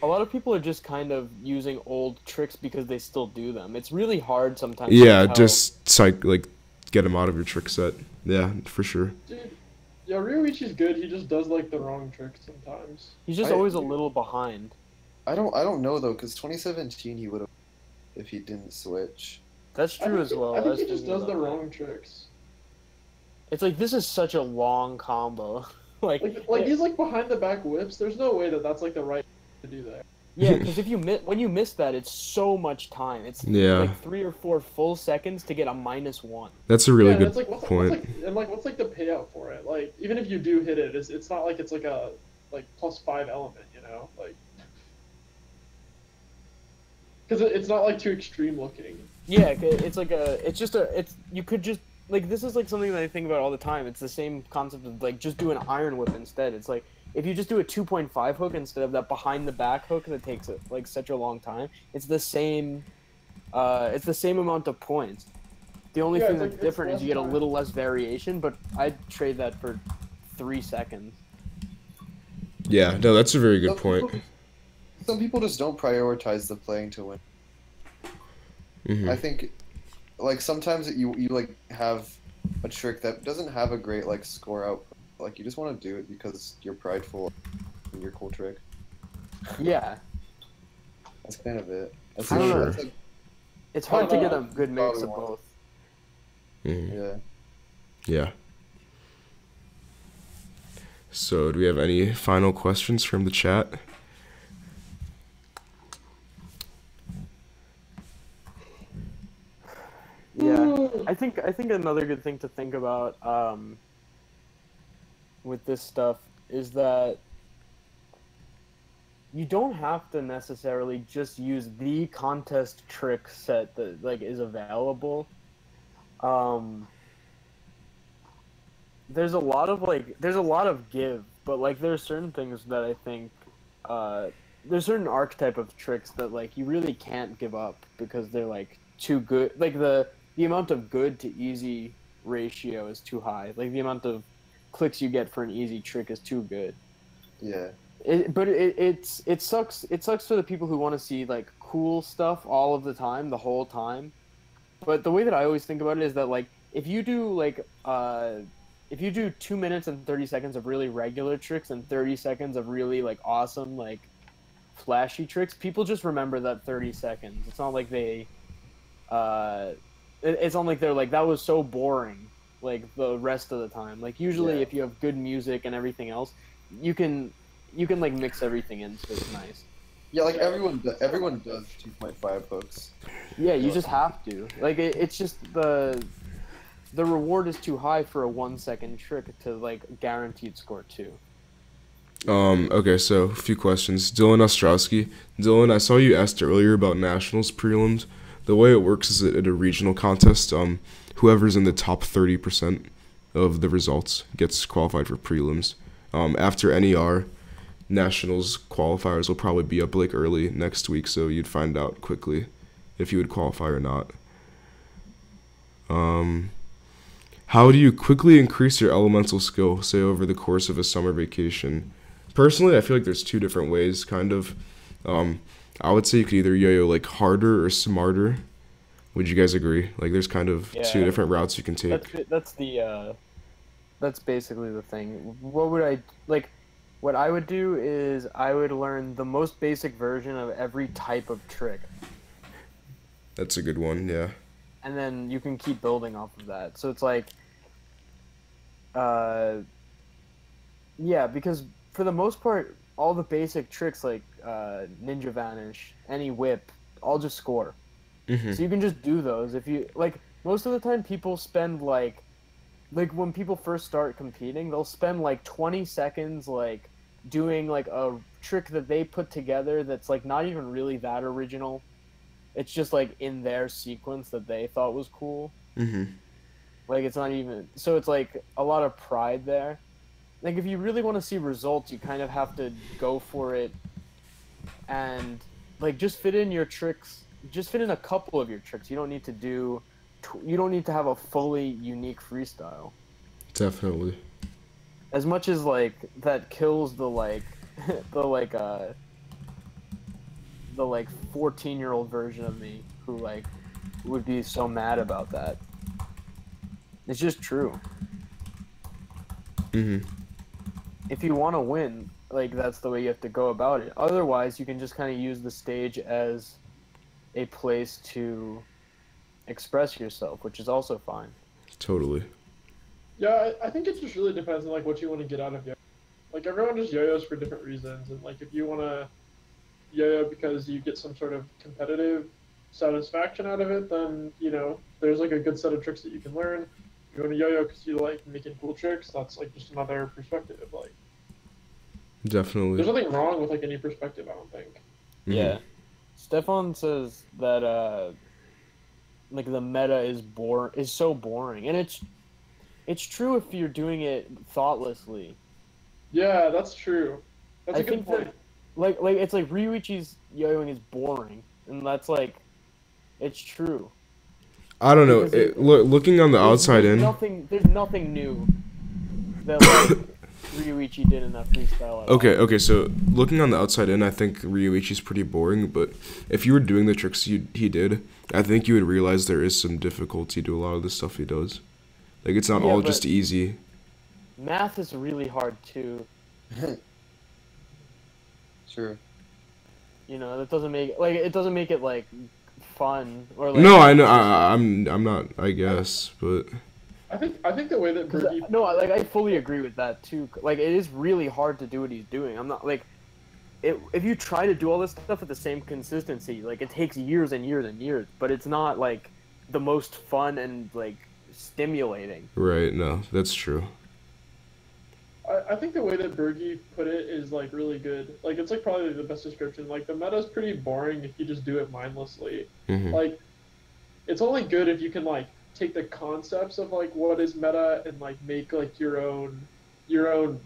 A lot of people are just kind of using old tricks because they still do them. It's really hard sometimes. Yeah, just get him out of your trick set. Yeah, for sure. Dude, yeah, Ryuichi's good. He just does like the wrong tricks sometimes. He's just always a little behind. I don't know though, because 2017 he would have if he didn't switch. That's true as well. I think he just does the wrong tricks. It's like this is such a long combo. like he's like behind the back whips. There's no way that that's like the right to do that. Yeah, because when you miss that, it's so much time. It's like 3 or 4 full seconds to get a -1. That's a really good point. What's the payout for it? Like even if you do hit it, it's not like it's like a +5 element, you know, like because it's not like too extreme looking. Yeah, it's like you could just like this is like something that I think about all the time. It's the same concept of like just do an iron whip instead. It's like. If you just do a 2.5 hook instead of that behind the back hook that takes like such a long time, it's the same amount of points. The only Yeah, thing it's that's like- it's different is less you get a time. little less variation, but I'd trade that for 3 seconds. Yeah, no, that's a very good Some point. people- Some people just don't prioritize the playing to win. Hmm. I think, like sometimes you like have a trick that doesn't have a great like score output. Like you just want to do it because you're prideful in your cool trick. Yeah, That's kind of it. That's For I don't know. sure. That's like, it's hard to know. get a good mix Probably of one. both. Hmm. yeah. Yeah. So, do we have any final questions from the chat? Yeah, I think another good thing to think about with this stuff is that you don't have to necessarily just use the contest trick set that like is available. There's a lot of give, but like there's certain things that I think there's certain archetype of tricks that like you really can't give up because they're like too good. Like the amount of good to easy ratio is too high. Like the amount of clicks you get for an easy trick is too good. Yeah. It sucks. It sucks for the people who want to see like cool stuff all of the time, the whole time. But the way that I always think about it is that like if you do 2 minutes and 30 seconds of really regular tricks and 30 seconds of really like awesome like flashy tricks, people just remember that 30 seconds. It's not like it's not like they're like that was so boring like the rest of the time. Like usually Yeah. if you have good music and everything else, you can like mix everything in so it's nice. Yeah, like everyone does 2.5 hooks. Yeah, you just have to. Like it's just the reward is too high for a 1 second trick to like guaranteed score 2. Okay, so a few questions. Dylan Ostrowski. Dylan, I saw you asked earlier about nationals prelims. The way it works is that at a regional contest, whoever's in the top 30% of the results gets qualified for prelims. After NER, nationals qualifiers will probably be up like early next week, so you'd find out quickly if you would qualify or not. How do you quickly increase your elemental skill, say over the course of a summer vacation? Personally, I feel like there's two different ways, kind of. I would say you could either yo-yo like harder or smarter. Would you guys agree? Like there's kind of two Yeah. different routes you can take. That's basically the thing. What I would do is I would learn the most basic version of every type of trick, That's a good one, yeah. and then you can keep building off of that. So it's like yeah, because for the most part all the basic tricks like ninja vanish, any whip, all just score. Hmm. So you can just do those if you like. Most of the time people spend like when people first start competing, they'll spend like 20 seconds like doing like a trick that they put together that's like not even really that original. It's just like in their sequence that they thought was cool. Hmm. Like it's not even, so it's like a lot of pride there. Like if you really want to see results, you kind of have to go for it and like just fit in your tricks, just fit in a couple of your tricks. You don't need to have a fully unique freestyle. Definitely. As much as like that kills the like the 14-year-old version of me who like would be so mad about that. It's just true. Hmm. If you want to win, like that's the way you have to go about it. Otherwise, you can just kind of use the stage as a place to express yourself, which is also fine. Totally. Yeah, I think it just really depends on like what you want to get out of yo. Like everyone just yo-yos for different reasons, and like if you want to yo-yo because you get some sort of competitive satisfaction out of it, then there's like a good set of tricks that you can learn. If you want to yo-yo because you like making cool tricks, that's like just another perspective. Like Definitely. there's nothing wrong with like any perspective, I don't think. Mhm. Yeah. Stefan says that like the meta is so boring, and it's true if you're doing it thoughtlessly. Yeah, that's true. That's a I good think point. that like it's like Ryuichi's yo-yoing is boring, and that's like it's true. I don't know. Because Looking on the outside in. There's nothing new that like Ryuichi did in that freestyle. Okay. So looking on the outside in, I think Ryuichi's pretty boring. But if you were doing the tricks he did, I think you would realize there is some difficulty to a lot of the stuff he does. Like it's not all just easy. Math is really hard too. Sure. You know, that doesn't make it like fun or like. No, I know. I'm not. I guess, but. I think the way that Bergy... No, like I fully agree with that too. Like it is really hard to do what he's doing. I'm not like, if you try to do all this stuff at the same consistency, like it takes years and years and years. But it's not like the most fun and like stimulating. Right. No, that's true. I think the way that Bergy put it is like really good. Like it's like probably the best description. Like the meta's pretty boring if you just do it mindlessly. Mm-hmm. Like it's only good if you can like take the concepts of like what is meta and like make like your own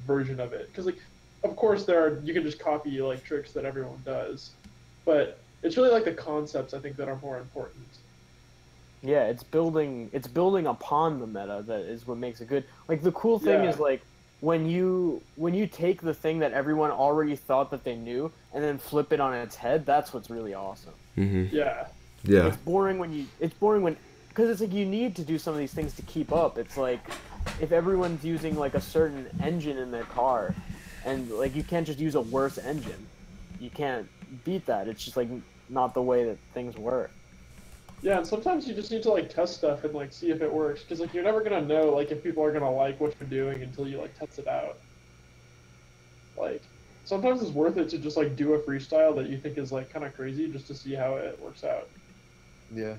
version of it. Because like of course you can just copy like tricks that everyone does, but it's really like the concepts I think that are more important. Yeah, it's building upon the meta that is what makes it good. Like the cool thing is like when you take the thing that everyone already thought that they knew and then flip it on its head, that's what's really awesome. Mm-hmm. Yeah. It's boring when because it's like you need to do some of these things to keep up. It's like if everyone's using like a certain engine in their car, and like you can't just use a worse engine, you can't beat that. It's just like not the way that things work. Yeah, and sometimes you just need to like test stuff and like see if it works, because like you're never gonna know like if people are gonna like what you're doing until you like test it out. Like sometimes it's worth it to just like do a freestyle that you think is like kind of crazy just to see how it works out. Yeah.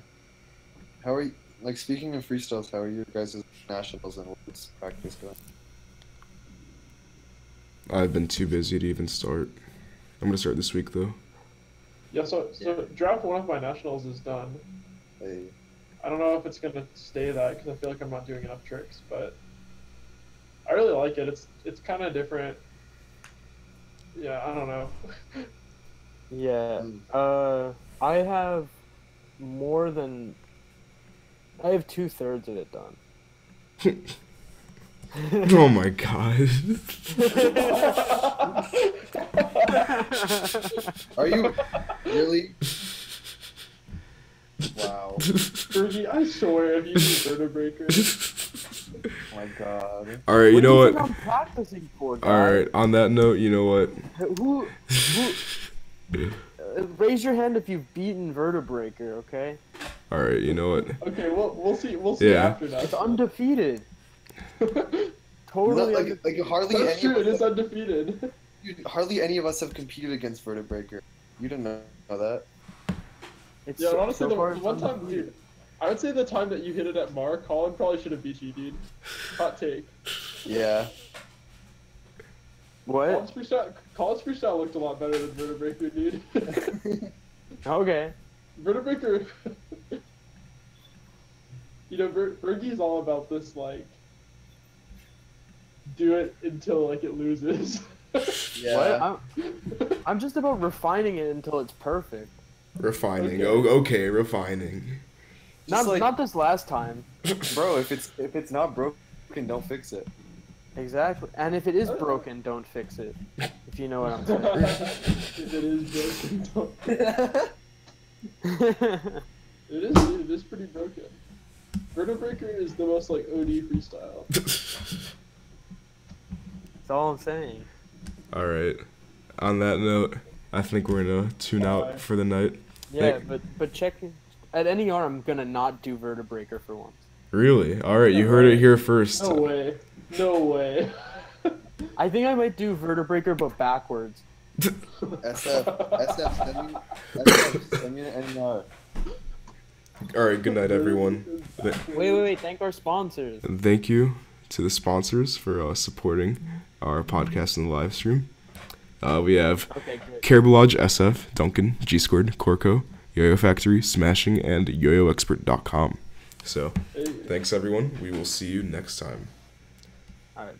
How are you, like, speaking of freestyles, how are your guys' nationals and what's practice going? I've been too busy to even start. I'm gonna start this week though. Yeah, so draft one of my nationals is done. Hey. I don't know if it's gonna stay that because I feel like I'm not doing enough tricks, but I really like it. It's kind of different. Yeah, I don't know. Yeah. I have 2/3 of it done. Oh my god. Are you really? Wow. Bergy, I swear if you do Vertebreaker. Oh my god. Alright, you know What do you what? think I'm practicing for, guys? Alright, on that note, you know what? Who raise your hand if you've beaten Vertebreaker, okay? Alright, you know what? Okay, we'll see Yeah. after that. It's undefeated. Totally Like hardly That's any true, of it us is undefeated. hardly any of us have competed against Vertebreaker. You didn't know that? It's Yeah, so, honestly, so far the it's one time, undefeated. dude, I would say the time that you hit it at Mar, Colin probably should have beat you, dude. Hot take. Yeah. What? Colin's freestyle looked a lot better than Vertebreaker, dude. Okay. Vertebreaker, you know, Bergy's all about this, like, do it until, like, it loses. Yeah. What? I'm just about refining it until it's perfect. Refining. Okay. Okay, refining. Not this last time. Bro, if it's not broken, don't fix it. Exactly. And if it is broken, don't fix it. If you know what I'm saying. If it is broken, don't. It is pretty broken. Vertebreaker is the most, like, OD freestyle. That's all I'm saying. Alright. On that note, I think we're gonna tune out for the night. Yeah, but check at NER. I'm gonna not do Vertebreaker for once. Really? Alright, you heard it here first. No way. No way. I think I might do Vertebreaker but backwards. SF, send me an NER. Alright, good night, everyone. Wait. Thank our sponsors. Thank you to the sponsors for supporting our podcast and the live stream. We have Carabalage SF, Duncan, G Squared, Corco, Yo-Yo Factory, Smashing, and YoYoExpert.com. So, thanks everyone. We will see you next time. All right.